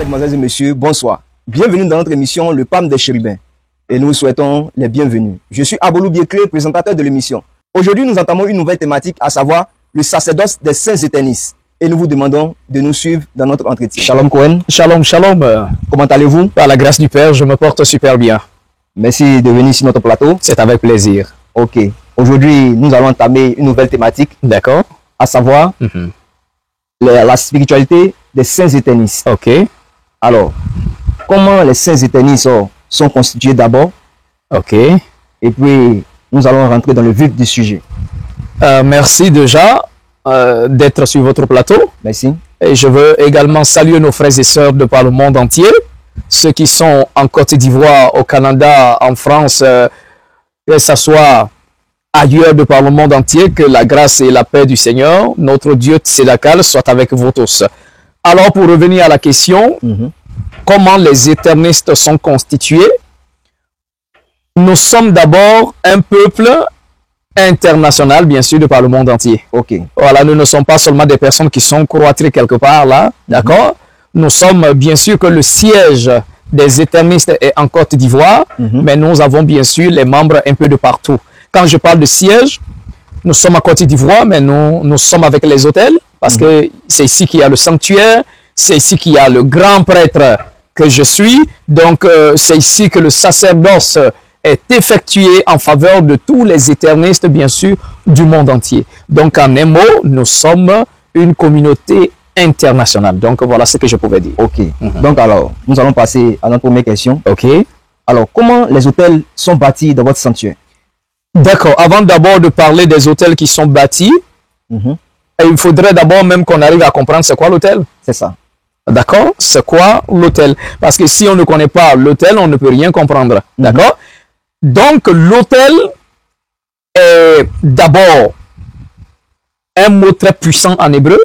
Mesdemoiselles et messieurs, bonsoir. Bienvenue dans notre émission Le Palme des Chérubins. Et nous vous souhaitons les bienvenus. Je suis Abolou Biekle, présentateur de l'émission. Aujourd'hui, nous entamons une nouvelle thématique, à savoir le sacerdoce des saints éternistes. Et nous vous demandons de nous suivre dans notre entretien. Shalom Cohen. Shalom, shalom. Comment allez-vous? Par la grâce du Père, je me porte super bien. Merci de venir sur notre plateau. C'est avec plaisir. Ok. Aujourd'hui, nous allons entamer une nouvelle thématique. D'accord. À savoir la spiritualité des saints éternistes. Ok. Alors, comment les saints éternistes sont constitués d'abord? Ok. Et puis, nous allons rentrer dans le vif du sujet. Merci déjà d'être sur votre plateau. Merci. Et je veux également saluer nos frères et sœurs de par le monde entier. Ceux qui sont en Côte d'Ivoire, au Canada, en France, que ce soit ailleurs de par le monde entier, que la grâce et la paix du Seigneur, notre Dieu Tsedakal, soit avec vous tous. Alors, pour revenir à la question, comment les éternistes sont constitués? Nous sommes d'abord un peuple international, bien sûr, de par le monde entier. Ok. Voilà, nous ne sommes pas seulement des personnes qui sont cloîtrées quelque part là, d'accord? Nous sommes, bien sûr, que le siège des éternistes est en Côte d'Ivoire, mais nous avons bien sûr les membres un peu de partout. Quand je parle de siège, nous sommes à Côte d'Ivoire, mais nous sommes avec les hôtels, parce que c'est ici qu'il y a le sanctuaire, c'est ici qu'il y a le grand prêtre que je suis, donc c'est ici que le sacerdoce est effectué en faveur de tous les éternistes, bien sûr, du monde entier. Donc, en un mot, nous sommes une communauté internationale. Donc, voilà ce que je pouvais dire. Ok. Donc, alors, nous allons passer à notre première question. Ok. Alors, comment les hôtels sont bâtis dans votre sanctuaire? D'accord. Avant d'abord de parler des hôtels qui sont bâtis, il faudrait d'abord même qu'on arrive à comprendre c'est quoi l'hôtel. C'est ça. D'accord? C'est quoi l'hôtel? Parce que si on ne connaît pas l'hôtel, on ne peut rien comprendre. D'accord? Donc, l'hôtel est d'abord un mot très puissant en hébreu.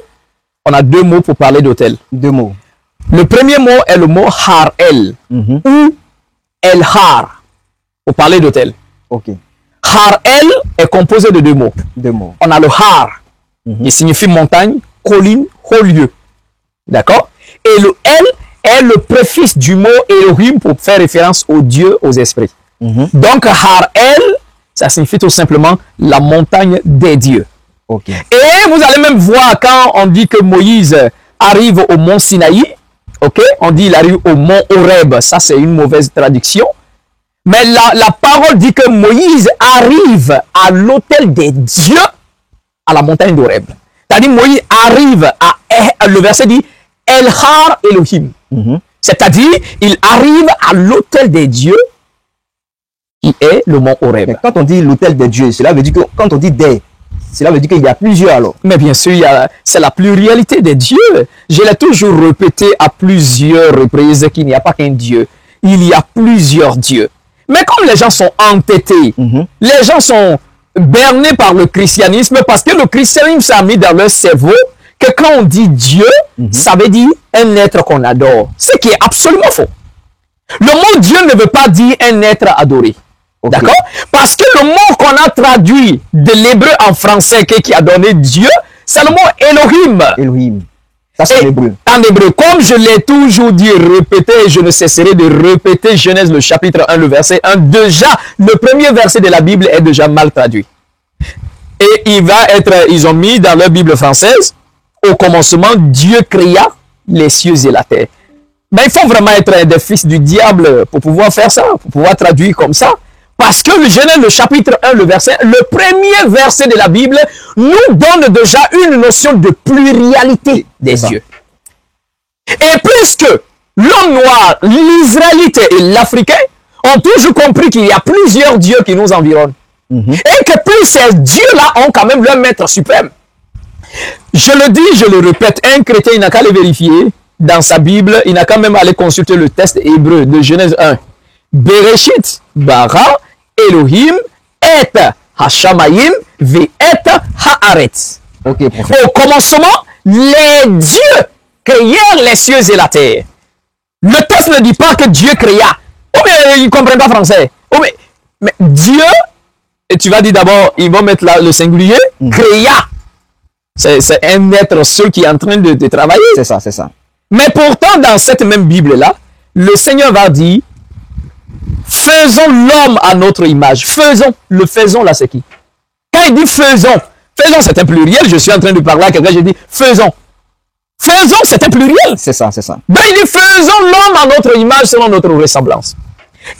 On a deux mots pour parler d'hôtel. Deux mots. Le premier mot est le mot har-el ou el-har pour parler d'hôtel. Ok. Har-el est composé de deux mots. Deux mots. On a le har qui signifie montagne, colline, haut lieu. D'accord? Et le el est le préfixe du mot Elohim pour faire référence aux dieux, aux esprits. Donc, Har-El, ça signifie tout simplement la montagne des dieux. Ok. Et vous allez même voir quand on dit que Moïse arrive au mont Sinaï, ok, on dit il arrive au mont Horeb, ça c'est une mauvaise traduction. Mais la parole dit que Moïse arrive à l'autel des dieux à la montagne d'Horeb. C'est-à-dire Moïse arrive à, le verset dit, El Har Elohim. C'est-à-dire, il arrive à l'autel des dieux qui est le mont Horeb. Mais quand on dit l'autel des dieux, cela veut dire que quand on dit des, cela veut dire qu'il y a plusieurs alors. Mais bien sûr, c'est la pluralité des dieux. Je l'ai toujours répété à plusieurs reprises qu'il n'y a pas qu'un Dieu. Il y a plusieurs dieux. Mais comme les gens sont entêtés, les gens sont bernés par le christianisme, parce que le christianisme s'est mis dans leur cerveau que quand on dit Dieu, ça veut dire un être qu'on adore. Ce qui est absolument faux. Le mot Dieu ne veut pas dire un être adoré. Okay. D'accord? Parce que le mot qu'on a traduit de l'hébreu en français qui a donné Dieu, c'est le mot Elohim. Elohim. Ça c'est l'hébreu. En hébreu, comme je l'ai toujours dit, répété, et je ne cesserai de répéter, Genèse le chapitre 1, le verset 1, déjà, le premier verset de la Bible est déjà mal traduit. Et ils ont mis dans leur Bible française, au commencement, Dieu créa les cieux et la terre. Mais il faut vraiment être des fils du diable pour pouvoir faire ça, pour pouvoir traduire comme ça. Parce que le Genèse, le chapitre 1, le premier verset de la Bible nous donne déjà une notion de pluralité des dieux. Et puisque l'homme noir, l'Israélite et l'Africain ont toujours compris qu'il y a plusieurs dieux qui nous environnent. Et que plus ces dieux-là ont quand même leur maître suprême. Je le dis, je le répète, un chrétien, il n'a qu'à les vérifier dans sa Bible, il n'a qu'à même aller consulter le texte hébreu de Genèse 1. Bereshit, bara, Elohim, et Hashamayim, ve et haaretz. Ok, prophète. Au commencement, les dieux créèrent les cieux et la terre. Le texte ne dit pas que Dieu créa. Oh, mais ils ne comprennent pas français. Oh, mais Dieu, et tu vas dire d'abord, ils vont mettre là le singulier, créa. C'est un être seul qui est en train de travailler. C'est ça, c'est ça. Mais pourtant, dans cette même Bible-là, le Seigneur va dire, faisons l'homme à notre image. Faisons. Le faisons, là, c'est qui? Quand il dit faisons, faisons, c'est un pluriel. Je suis en train de parler à quelqu'un, j'ai dit faisons. Faisons, c'est un pluriel. C'est ça, c'est ça. Donc il dit faisons l'homme à notre image selon notre ressemblance.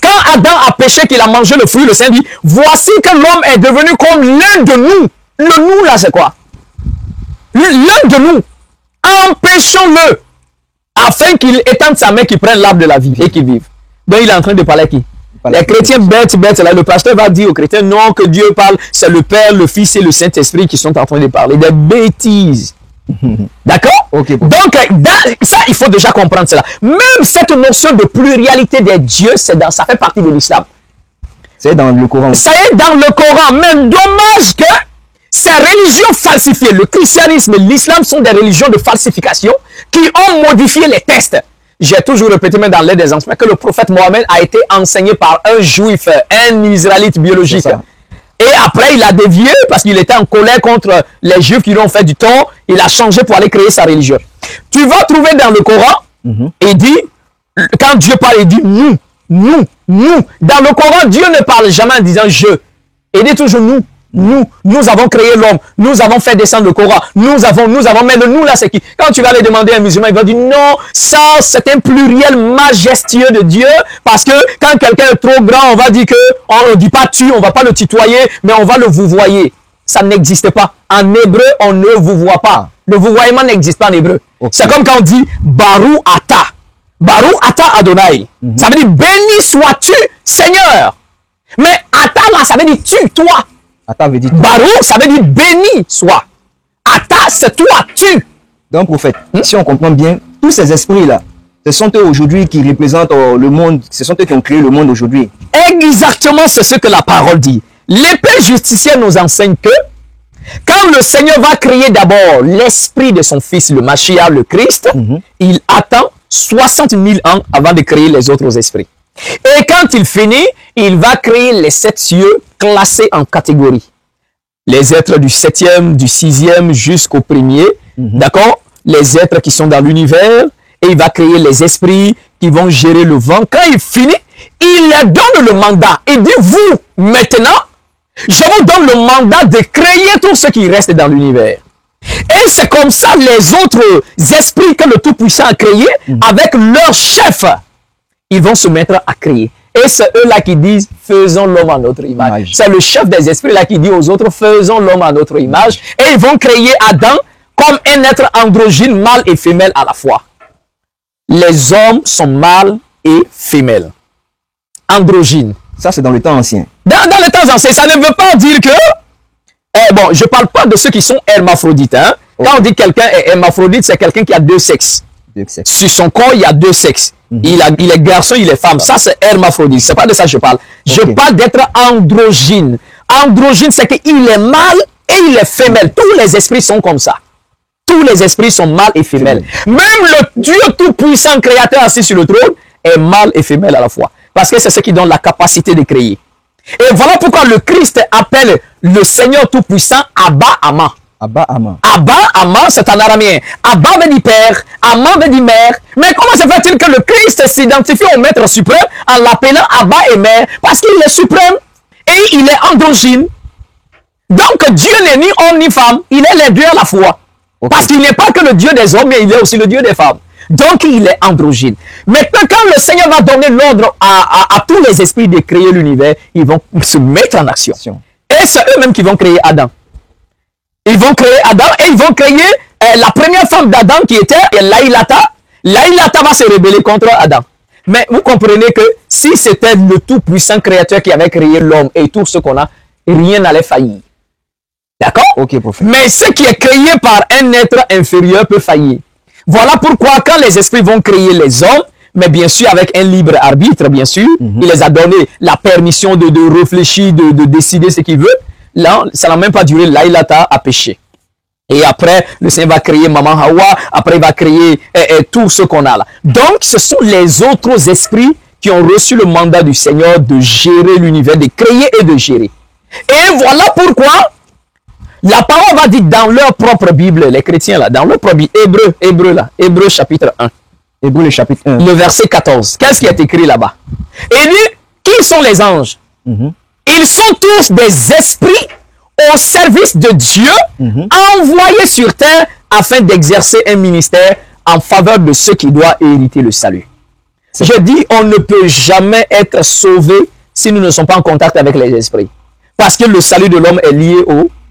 Quand Adam a péché, qu'il a mangé le fruit, le Seigneur dit, voici que l'homme est devenu comme l'un de nous. Le nous, là, c'est quoi? L'un de nous. Empêchons-le afin qu'il étende sa main, qu'il prenne l'arbre de la vie et qu'il vive. Donc il est en train de parler à qui? Les chrétiens bêtes, là, le pasteur va dire aux chrétiens, non, que Dieu parle, c'est le Père, le Fils et le Saint-Esprit qui sont en train de parler. Des bêtises. D'accord? Okay, donc, ça, il faut déjà comprendre cela. Même cette notion de pluralité des dieux, ça fait partie de l'islam. C'est dans le Coran. Ça est dans le Coran. Mais dommage que ces religions falsifiées, le christianisme et l'islam sont des religions de falsification qui ont modifié les textes. J'ai toujours répété, même dans l'aide des enseignements, que le prophète Mohammed a été enseigné par un juif, un israélite biologique. Et après, il a dévié parce qu'il était en colère contre les juifs qui lui ont fait du tort. Il a changé pour aller créer sa religion. Tu vas trouver dans le Coran, il dit, quand Dieu parle, il dit nous, nous, nous. Dans le Coran, Dieu ne parle jamais en disant je. Il dit toujours nous. Nous avons créé l'homme, nous avons fait descendre le Coran, nous avons, mais le nous là c'est qui? Quand tu vas aller demander à un musulman, il va dire non, ça c'est un pluriel majestueux de Dieu, parce que quand quelqu'un est trop grand, on va dire que, on ne dit pas tu, on va pas le tutoyer, mais on va le vouvoyer. Ça n'existe pas. En hébreu, on ne vouvoie pas. Le vouvoiement n'existe pas en hébreu. Okay. C'est comme quand on dit Baru Ata. Baru Ata Adonai. Ça veut dire béni sois-tu, Seigneur. Mais Ata là, ça veut dire tu, toi. Ata veut dire Barou, ça veut dire béni soit. Ata, c'est toi, tu. Donc, prophète, si on comprend bien, tous ces esprits-là, ce sont eux aujourd'hui qui représentent le monde, ce sont eux qui ont créé le monde aujourd'hui. Exactement, c'est ce que la parole dit. L'épée justicière nous enseigne que quand le Seigneur va créer d'abord l'esprit de son fils, le Mashiach, le Christ, il attend 60 000 ans avant de créer les autres esprits. Et quand il finit, il va créer les 7 cieux classés en catégories. Les êtres du 7e, du 6e jusqu'au 1er. D'accord? Les êtres qui sont dans l'univers. Et il va créer les esprits qui vont gérer le vent. Quand il finit, il leur donne le mandat. Il dit, vous, maintenant, je vous donne le mandat de créer tout ce qui reste dans l'univers. Et c'est comme ça les autres esprits que le Tout-Puissant a créés, avec leur chef, ils vont se mettre à créer. Et c'est eux-là qui disent, faisons l'homme à notre image. C'est le chef des esprits-là qui dit aux autres, faisons l'homme à notre image. Et ils vont créer Adam comme un être androgyne, mâle et femelle à la fois. Les hommes sont mâles et femelles. Androgynes. Ça, c'est dans le temps ancien. Dans le temps ancien, ça ne veut pas dire que... bon, je ne parle pas de ceux qui sont hermaphrodites. Hein. Okay. Quand on dit quelqu'un est hermaphrodite, c'est quelqu'un qui a 2 sexes. Sur son corps, il y a 2 sexes. Il est garçon, il est femme. Ça, c'est hermaphrodite. C'est pas de ça que je parle. Je parle d'être androgyne. Androgyne, c'est qu'il est mâle et il est femelle. Tous les esprits sont comme ça. Tous les esprits sont mâles et femelles. Même le Dieu tout-puissant créateur assis sur le trône est mâle et femelle à la fois. Parce que c'est ce qui donne la capacité de créer. Et voilà pourquoi le Christ appelle le Seigneur tout-puissant Abba Ama. Abba Ama. Abba Ama, c'est en araméen. Abba veut dire père, Ama veut dire mère. Mais comment se fait-il que le Christ s'identifie au maître suprême en l'appelant Abba et mère? Parce qu'il est suprême et il est androgyne. Donc Dieu n'est ni homme ni femme, il est les deux à la fois. Parce qu'il n'est pas que le Dieu des hommes, mais il est aussi le Dieu des femmes. Donc il est androgyne. Maintenant, quand le Seigneur va donner l'ordre à tous les esprits de créer l'univers, ils vont se mettre en action. Et c'est eux-mêmes qui vont créer Adam. Ils vont créer Adam et ils vont créer la première femme d'Adam qui était Laïlata. Laïlata va se rebeller contre Adam. Mais vous comprenez que si c'était le tout-puissant créateur qui avait créé l'homme et tout ce qu'on a, rien n'allait faillir. D'accord? Ok, prophète. Mais ce qui est créé par un être inférieur peut faillir. Voilà pourquoi quand les esprits vont créer les hommes, mais bien sûr avec un libre arbitre, bien sûr, il les a donné la permission de réfléchir, de décider ce qu'il veut. Là, ça n'a même pas duré, Laïlata a péché. Et après, le Seigneur va créer Maman Hawa, après il va créer tout ce qu'on a là. Donc, ce sont les autres esprits qui ont reçu le mandat du Seigneur de gérer l'univers, de créer et de gérer. Et voilà pourquoi La parole va dire dans leur propre Bible, les chrétiens là, dans leur propre Bible, Hébreu chapitre 1. Hébreu le chapitre 1. Le verset 14. Qu'est-ce qui est écrit là-bas? Il dit, qui sont les anges? Ils sont tous des esprits au service de Dieu, envoyés sur terre afin d'exercer un ministère en faveur de ceux qui doivent hériter le salut. Je dis, on ne peut jamais être sauvé si nous ne sommes pas en contact avec les esprits. Parce que le salut de l'homme est lié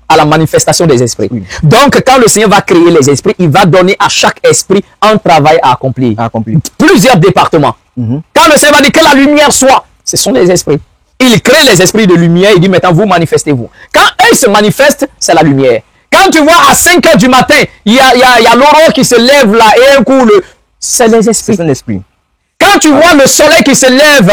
à la manifestation des esprits. Oui. Donc, quand le Seigneur va créer les esprits, il va donner à chaque esprit un travail à accomplir. Plusieurs départements. Quand le Seigneur va dire que la lumière soit, ce sont les esprits. Il crée les esprits de lumière, il dit maintenant vous manifestez-vous. Quand eux se manifestent, c'est la lumière. Quand tu vois à 5 h du matin, il y a l'aurore qui se lève là et un coup, c'est les esprits. C'est l'esprit. Quand tu vois le soleil qui se lève,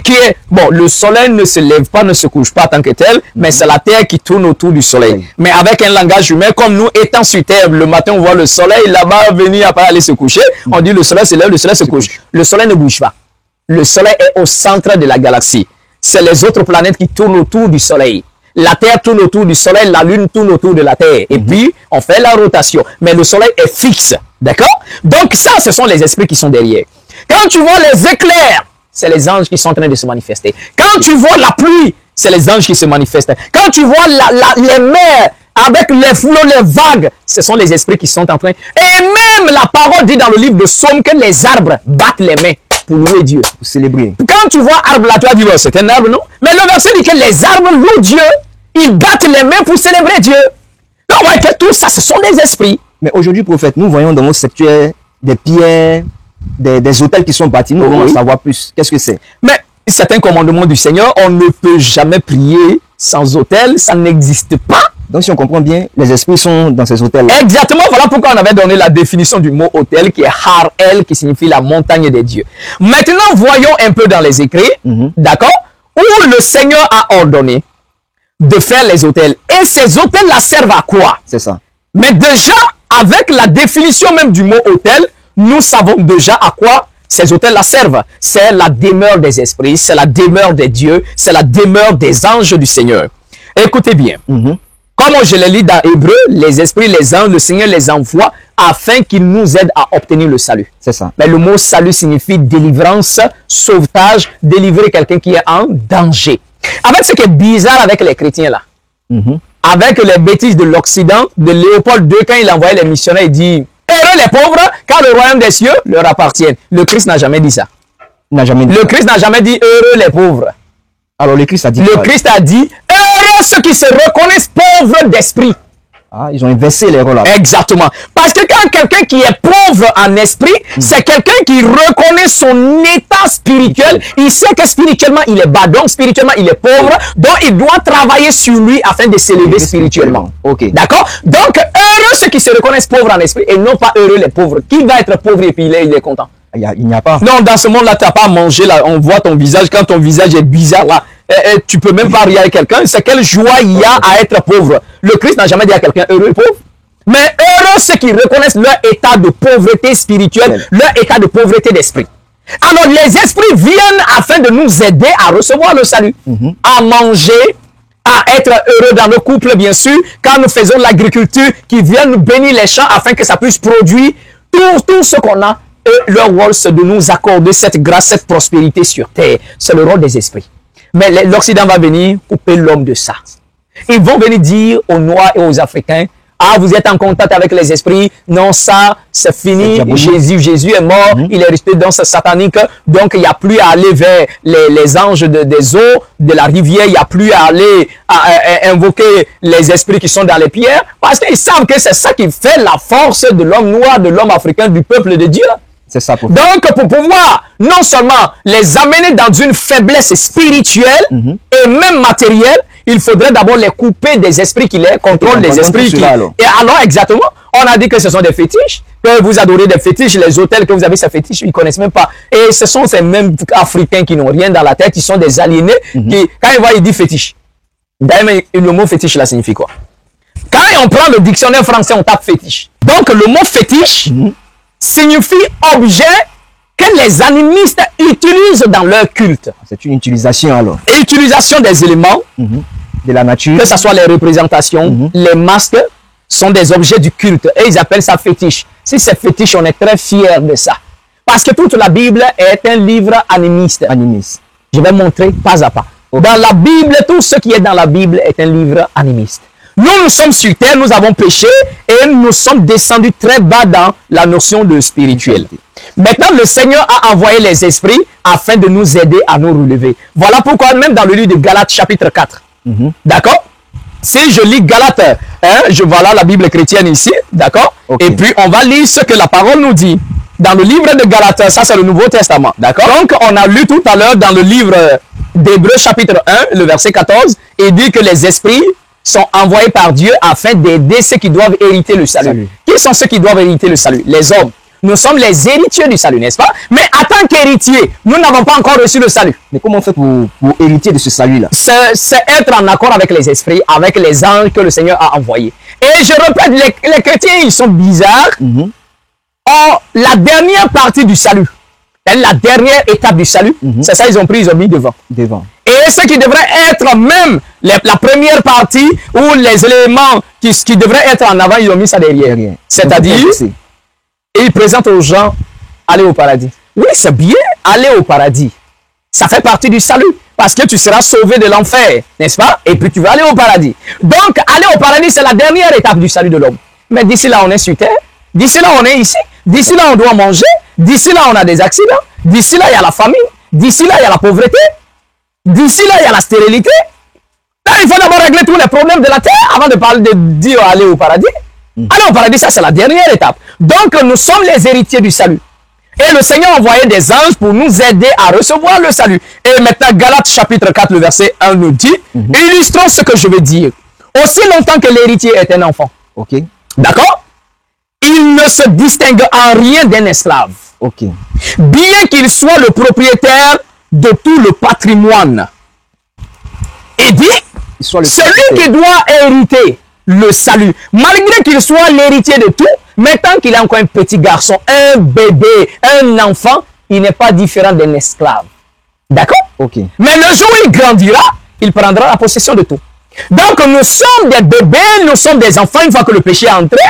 qui est... Bon, le soleil ne se lève pas, ne se couche pas tant que tel, mais c'est la terre qui tourne autour du soleil. Oui. Mais avec un langage humain, comme nous étant sur terre, le matin on voit le soleil là-bas venir après aller se coucher, on dit le soleil se lève, le soleil se couche. Le soleil ne bouge pas. Le soleil est au centre de la galaxie. C'est les autres planètes qui tournent autour du soleil. La Terre tourne autour du soleil, la Lune tourne autour de la Terre. Et puis, on fait la rotation. Mais le soleil est fixe. D'accord? Donc ça, ce sont les esprits qui sont derrière. Quand tu vois les éclairs, c'est les anges qui sont en train de se manifester. Quand tu vois la pluie, c'est les anges qui se manifestent. Quand tu vois les mers avec les flots, les vagues, ce sont les esprits qui sont en train. Et même la parole dit dans le livre de Psaume que les arbres battent les mains pour louer Dieu. Pour célébrer. Quand tu vois arbre là, tu vas dire, oh, c'est un arbre, non? Mais le verset dit que les arbres louent Dieu. Ils battent les mains pour célébrer Dieu. Donc, on voit que tout ça, ce sont des esprits. Mais aujourd'hui, prophète, nous voyons dans nos sanctuaires des pierres, des hôtels qui sont bâtis. Nous voulons en savoir plus. Qu'est-ce que c'est? Mais c'est un commandement du Seigneur. On ne peut jamais prier sans hôtel. Ça n'existe pas. Donc, si on comprend bien, les esprits sont dans ces hôtels. Exactement. Voilà pourquoi on avait donné la définition du mot hôtel, qui est Har-El, qui signifie la montagne des dieux. Maintenant, voyons un peu dans les écrits, d'accord, où le Seigneur a ordonné de faire les hôtels. Et ces hôtels-là servent à quoi? C'est ça. Mais déjà, avec la définition même du mot hôtel, nous savons déjà à quoi ces hôtels-là servent. C'est la demeure des esprits, c'est la demeure des dieux, c'est la demeure des anges du Seigneur. Écoutez bien. Comme je l'ai lu dans Hébreu, les esprits, les anges, le Seigneur les envoie afin qu'ils nous aident à obtenir le salut. C'est ça. Mais le mot salut signifie délivrance, sauvetage, délivrer quelqu'un qui est en danger. Avec ce qui est bizarre avec les chrétiens là, avec les bêtises de l'Occident, de Léopold II, quand il envoyait les missionnaires, il dit « Heureux les pauvres, car le royaume des cieux leur appartient. » Le Christ n'a jamais dit ça. Le Christ n'a jamais dit « Heureux les pauvres ». Alors le Christ a dit Le Christ a dit « Heureux ceux qui se reconnaissent pauvres d'esprit ». Ah, ils ont inversé les rôles là. Exactement. Parce que quand quelqu'un qui est pauvre en esprit, c'est quelqu'un qui reconnaît son état spirituel. Il sait que spirituellement, il est bas. Donc, spirituellement, il est pauvre. Donc, il doit travailler sur lui afin de s'élever spirituellement. Ok. D'accord? Donc, heureux ceux qui se reconnaissent pauvres en esprit et non pas heureux les pauvres. Qui va être pauvre et puis il est content? Il n'y a pas. Non, dans ce monde-là, tu n'as pas à manger. Là, on voit ton visage. Quand ton visage est bizarre, là, tu peux même pas regarder quelqu'un. C'est quelle joie il y a à être pauvre. Le Christ n'a jamais dit à quelqu'un heureux et pauvre. Mais heureux ceux qui reconnaissent leur état de pauvreté spirituelle, leur état de pauvreté d'esprit. Alors, les esprits viennent afin de nous aider à recevoir le salut, à manger, à être heureux dans nos couples, bien sûr, quand nous faisons l'agriculture, qui viennent nous bénir les champs afin que ça puisse produire tout ce qu'on a. Et leur rôle, c'est de nous accorder cette grâce, cette prospérité sur terre. C'est le rôle des esprits. Mais l'Occident va venir couper l'homme de ça. Ils vont venir dire aux Noirs et aux Africains, ah, vous êtes en contact avec les esprits. Non, ça, c'est fini. Jésus est mort. Il est resté dans ce satanique. Donc, il n'y a plus à aller vers les anges des eaux, de la rivière. Il n'y a plus à aller à invoquer les esprits qui sont dans les pierres. Parce qu'ils savent que c'est ça qui fait la force de l'homme noir, de l'homme africain, du peuple de Dieu. C'est ça. Donc, pour pouvoir non seulement les amener dans une faiblesse spirituelle et même matérielle, il faudrait d'abord les couper des esprits qui les contrôlent, les esprits qui... Et alors, exactement, on a dit que ce sont des fétiches, que vous adorez des fétiches, les hôtels que vous avez, ces fétiches, ils ne connaissent même pas. Et ce sont ces mêmes Africains qui n'ont rien dans la tête, ils sont des aliénés, qui, quand ils voient, ils disent fétiche. D'ailleurs, le mot fétiche, là, signifie quoi? Quand on prend le dictionnaire français, on tape fétiche. Donc, le mot fétiche signifie objet que les animistes utilisent dans leur culte. C'est une utilisation alors. Et utilisation des éléments de la nature. Que ce soit les représentations, les masques sont des objets du culte. Et ils appellent ça fétiche. Si c'est fétiche, on est très fiers de ça. Parce que toute la Bible est un livre animiste. Animiste. Je vais montrer pas à pas. Dans la Bible, tout ce qui est dans la Bible est un livre animiste. Nous sommes sur terre, nous avons péché et nous sommes descendus très bas dans la notion de spirituel. Maintenant, le Seigneur a envoyé les esprits afin de nous aider à nous relever. Voilà pourquoi même dans le livre de Galates chapitre 4, d'accord? Si je lis Galates, voilà la Bible chrétienne ici, d'accord? Et puis on va lire ce que la parole nous dit. Dans le livre de Galates, ça c'est le Nouveau Testament, d'accord? Donc on a lu tout à l'heure dans le livre d'Hébreux chapitre 1, le verset 14, il dit que les esprits sont envoyés par Dieu afin d'aider ceux qui doivent hériter le salut. Qui sont ceux qui doivent hériter le salut? Les hommes. Nous sommes les héritiers du salut, n'est-ce pas? Mais en tant qu'héritiers, nous n'avons pas encore reçu le salut. Mais comment on fait pour hériter de ce salut-là? C'est être en accord avec les esprits, avec les anges que le Seigneur a envoyés. Et je répète, les chrétiens, ils sont bizarres. Or, la dernière partie du salut, la dernière étape du salut, c'est ça, ils ont mis devant. Et ce qui devrait être même la première partie ou les éléments qui devraient être en avant, ils ont mis ça derrière. C'est-à-dire, ils présentent aux gens aller au paradis. Oui, c'est bien aller au paradis. Ça fait partie du salut parce que tu seras sauvé de l'enfer, n'est-ce pas? Et puis tu vas aller au paradis. Donc, aller au paradis, c'est la dernière étape du salut de l'homme. Mais d'ici là, on est sur terre. D'ici là, on est ici. D'ici là, on doit manger. D'ici là, on a des accidents. D'ici là, il y a la famine. D'ici là, il y a la pauvreté. D'ici là, il y a la stérilité. Là, il faut d'abord régler tous les problèmes de la terre avant de parler de dire aller au paradis. Aller au paradis, ça, c'est la dernière étape. Donc, nous sommes les héritiers du salut. Et le Seigneur a envoyé des anges pour nous aider à recevoir le salut. Et maintenant, Galates chapitre 4, le verset 1 nous dit, illustrons ce que je veux dire. Aussi longtemps que l'héritier est un enfant. D'accord? Il ne se distingue en rien d'un esclave. Bien qu'il soit le propriétaire de tout le patrimoine. Et dit, celui qui doit hériter le salut, malgré qu'il soit l'héritier de tout, mais tant qu'il est encore un petit garçon, un bébé, un enfant, il n'est pas différent d'un esclave. D'accord? Mais le jour où il grandira, il prendra la possession de tout. Donc nous sommes des bébés, nous sommes des enfants une fois que le péché est entré.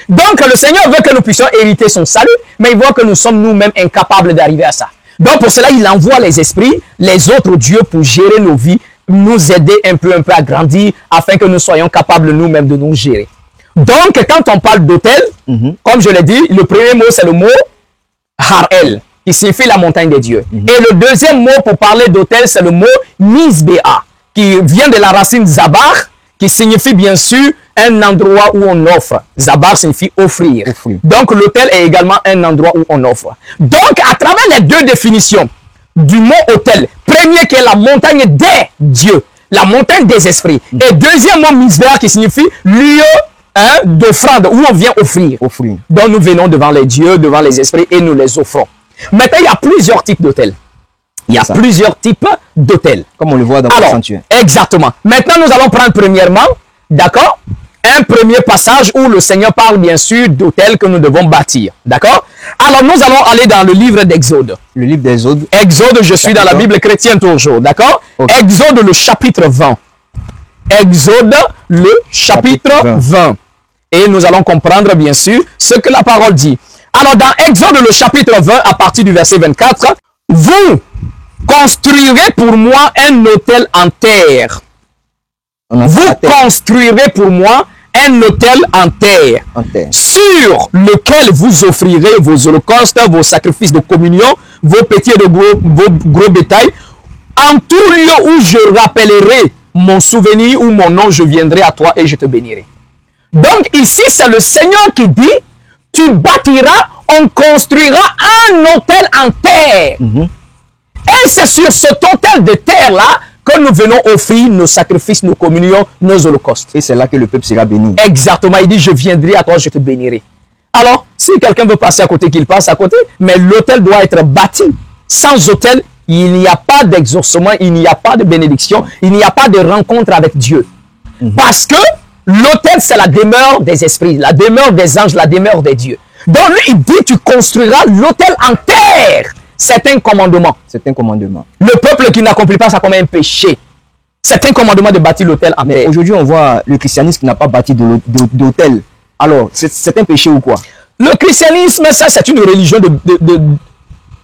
Donc le Seigneur veut que nous puissions hériter son salut, mais il voit que nous sommes nous-mêmes incapables d'arriver à ça. Donc pour cela, il envoie les esprits, les autres dieux pour gérer nos vies, nous aider un peu à grandir, afin que nous soyons capables nous-mêmes de nous gérer. Donc quand on parle d'autel, comme je l'ai dit, le premier mot c'est le mot Harel, qui signifie la montagne des dieux. Et le deuxième mot pour parler d'autel, c'est le mot Mizbeah, qui vient de la racine Zabar, qui signifie bien sûr un endroit où on offre. Zabar signifie offrir. Donc l'autel est également un endroit où on offre. Donc à travers les deux définitions du mot autel, premier qui est la montagne des dieux, la montagne des esprits, et deuxièmement Mizbeah qui signifie lieu d'offrande, où on vient offrir. Donc nous venons devant les dieux, devant les esprits et nous les offrons. Maintenant il y a plusieurs types d'autels. Il y a plusieurs types d'autels. Comme on le voit dans le sanctuaire. Exactement. Maintenant, nous allons prendre premièrement, d'accord, un premier passage où le Seigneur parle bien sûr d'autels que nous devons bâtir. D'accord? Alors, nous allons aller dans le livre d'Exode. Le livre d'Exode. Exode, je suis dans la Bible chrétienne toujours. D'accord? Exode, le chapitre 20. Exode, le chapitre 20. Et nous allons comprendre bien sûr ce que la parole dit. Alors, dans Exode, le chapitre 20, à partir du verset 24, vous construirez pour moi un autel en terre. Vous construirez pour moi un autel en terre, sur lequel vous offrirez vos holocaustes, vos sacrifices de communion, vos petits et vos gros bétail. En tout lieu où je rappellerai mon souvenir ou mon nom, je viendrai à toi et je te bénirai. Donc ici, c'est le Seigneur qui dit, tu bâtiras, on construira un autel en terre. Et c'est sur cet autel de terre-là que nous venons offrir nos sacrifices, nos communions, nos holocaustes. Et c'est là que le peuple sera béni. Exactement. Il dit, je viendrai à toi, je te bénirai. Alors, si quelqu'un veut passer à côté, qu'il passe à côté. Mais l'autel doit être bâti. Sans autel, il n'y a pas d'exaucement, il n'y a pas de bénédiction, il n'y a pas de rencontre avec Dieu. Parce que l'autel, c'est la demeure des esprits, la demeure des anges, la demeure des dieux. Donc lui, il dit, tu construiras l'autel en terre. C'est un commandement. C'est un commandement. Le peuple qui n'accomplit pas ça comme un péché. C'est un commandement de bâtir l'autel en terre. Aujourd'hui, on voit le christianisme qui n'a pas bâti d'autel. Alors, c'est un péché ou quoi? Le christianisme, ça, c'est une religion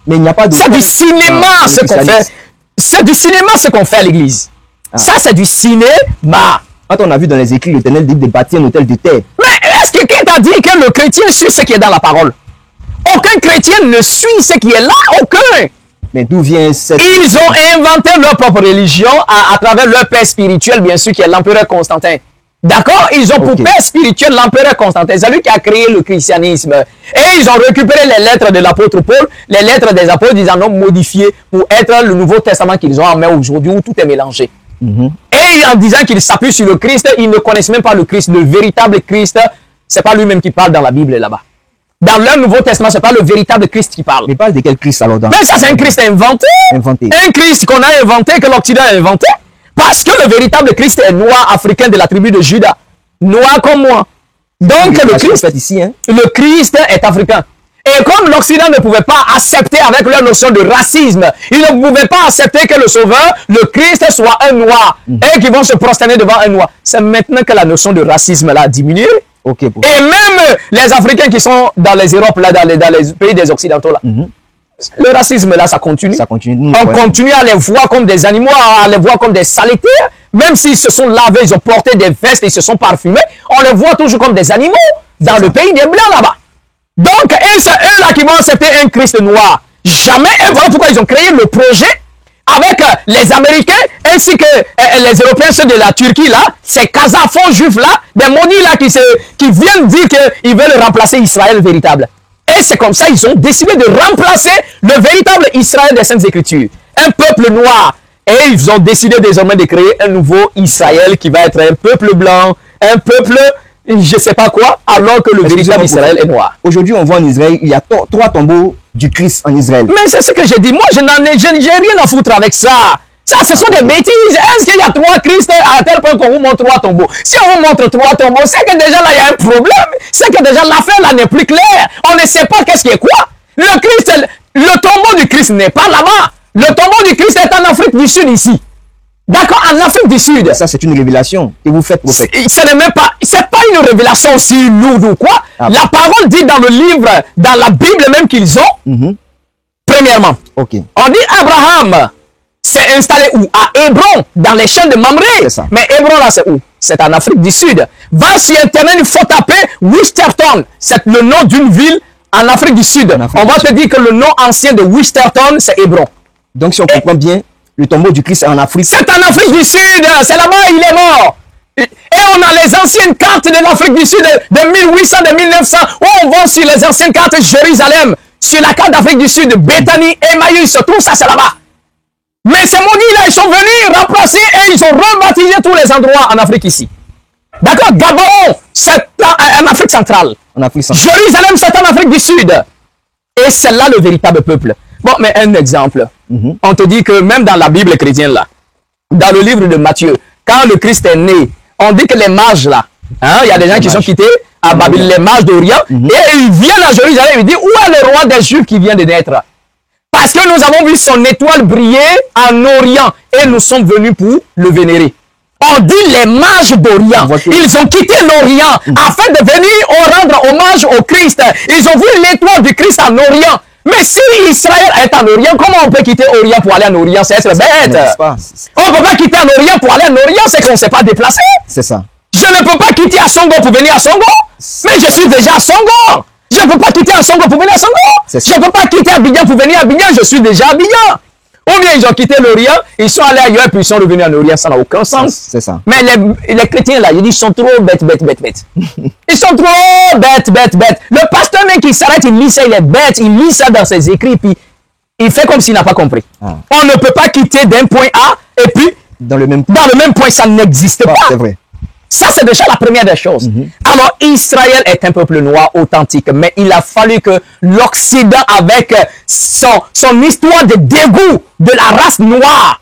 Mais il n'y a pas de... C'est du cinéma, ce qu'on fait. C'est du cinéma, ce qu'on fait à l'église. Ah. Ça, c'est du cinéma. Quand on a vu dans les écrits, l'Éternel dit de bâtir un autel de terre. Mais est-ce que quelqu'un t'a dit que le chrétien suit ce qui est dans la parole? Aucun chrétien ne suit ce qui est là, aucun. Mais d'où vient cette... Ils ont inventé leur propre religion à travers leur père spirituel, bien sûr, qui est l'empereur Constantin. D'accord? Ils ont pour père spirituel l'empereur Constantin. C'est lui qui a créé le christianisme. Et ils ont récupéré les lettres de l'apôtre Paul, les lettres des apôtres, ils en ont modifié pour être le Nouveau Testament qu'ils ont en main aujourd'hui, où tout est mélangé. Et en disant qu'ils s'appuient sur le Christ, ils ne connaissent même pas le Christ. Le véritable Christ, c'est pas lui-même qui parle dans la Bible là-bas. Dans leur Nouveau Testament, c'est pas le véritable Christ qui parle. Mais parle de quel Christ alors? Mais ça, c'est un Christ inventé. Un Christ qu'on a inventé, que l'Occident a inventé. Parce que le véritable Christ est noir, africain de la tribu de Juda. Noir comme moi. Donc, le Christ est africain. Et comme l'Occident ne pouvait pas accepter avec leur notion de racisme, ils ne pouvaient pas accepter que le Sauveur, le Christ, soit un noir. Et qu'ils vont se prosterner devant un noir. C'est maintenant que la notion de racisme là a diminué. Et même les Africains qui sont dans les Europes, là, dans les pays des Occidentaux, là, le racisme là, ça continue. On continue à les voir comme des animaux, à les voir comme des saletés. Même s'ils se sont lavés, ils ont porté des vestes, ils se sont parfumés, on les voit toujours comme des animaux dans le pays des Blancs là-bas. Donc, c'est eux là qui vont accepter un Christ noir. Jamais. Et voilà pourquoi ils ont créé le projet avec les Américains ainsi que les Européens, ceux de la Turquie là, ces Kazakhs juifs là, des maudits là qui viennent dire qu'ils veulent remplacer Israël véritable. Et c'est comme ça ils ont décidé de remplacer le véritable Israël des Saintes Écritures. Un peuple noir. Et ils ont décidé désormais de créer un nouveau Israël qui va être un peuple blanc, un peuple, je ne sais pas quoi, alors que le véritable Israël est noir. Aujourd'hui, on voit en Israël, il y a 3 tombeaux du Christ en Israël. Mais c'est ce que j'ai dit. Moi, je n'ai rien à foutre avec ça. Ça, ce sont des bêtises. Est-ce qu'il y a 3 Christ à tel point qu'on vous montre 3 tombeaux? Si on vous montre 3 tombeaux, c'est que déjà là, il y a un problème. C'est que déjà l'affaire là n'est plus claire. On ne sait pas qu'est-ce qui est quoi. Le Christ, le tombeau du Christ n'est pas là-bas. Le tombeau du Christ est en Afrique du Sud ici. D'accord, en Afrique du Sud. Ça, c'est une révélation que vous faites, prophète. Ce n'est même pas, c'est pas une révélation aussi lourde ou quoi. La parole dit dans le livre, dans la Bible même qu'ils ont, premièrement, on dit Abraham s'est installé où? À Hébron, dans les champs de Mamré. Mais Hébron là, c'est où? C'est en Afrique du Sud. Va sur Internet, il faut taper Wisterton. C'est le nom d'une ville en Afrique du Sud. On va te dire que le nom ancien de Wisterton, c'est Hébron. Donc, si on comprend bien, le tombeau du Christ est en Afrique. C'est en Afrique du Sud. C'est là-bas, il est mort. Et on a les anciennes cartes de l'Afrique du Sud de 1800, de 1900, où on voit sur les anciennes cartes Jérusalem, sur la carte d'Afrique du Sud, Béthanie, Emmaüs, tout ça, c'est là-bas. Mais ces maudits-là, ils sont venus remplacer et ils ont rebaptisé tous les endroits en Afrique ici. D'accord? Gabon, c'est en Afrique centrale. Jérusalem, c'est en Afrique du Sud. Et c'est là le véritable peuple. Bon, mais un exemple. On te dit que même dans la Bible chrétienne, là, dans le livre de Matthieu, quand le Christ est né, on dit que les mages, là, il y a des gens qui sont quittés à Babylone, les mages d'Orient, et ils viennent à Jérusalem, ils disent, où est le roi des Juifs qui vient de naître? Parce que nous avons vu son étoile briller en Orient, et nous sommes venus pour le vénérer. On dit les mages d'Orient. Ils ont quitté l'Orient afin de venir rendre hommage au Christ. Ils ont vu l'étoile du Christ en Orient. Mais si Israël est en Orient, comment on peut quitter Orient pour aller en Orient? C'est être bête. On ne peut pas quitter en Orient pour aller en Orient, c'est qu'on ne s'est pas déplacé. C'est ça. Je ne peux pas quitter à Songo pour venir à Songo. Mais je suis déjà à Songo. Je ne peux pas quitter à Songo pour venir à Songo. Je ne peux pas quitter Abidjan pour venir à Abidjan. Je suis déjà à Abidjan. Ou bien ils ont quitté l'Orient, ils sont allés ailleurs, puis ils sont revenus en Orient, ça n'a aucun sens. C'est ça. Mais les chrétiens là, ils disent, ils sont trop bêtes. Ils sont trop bêtes. Le pasteur même qui s'arrête, il lit ça, il est bête, il lit ça dans ses écrits, puis il fait comme s'il n'a pas compris. On ne peut pas quitter d'un point A, et puis dans le même point, ça n'existe pas. C'est vrai. Ça, c'est déjà la première des choses. Alors, Israël est un peuple noir authentique, mais il a fallu que l'Occident, avec son histoire de dégoût de la race noire,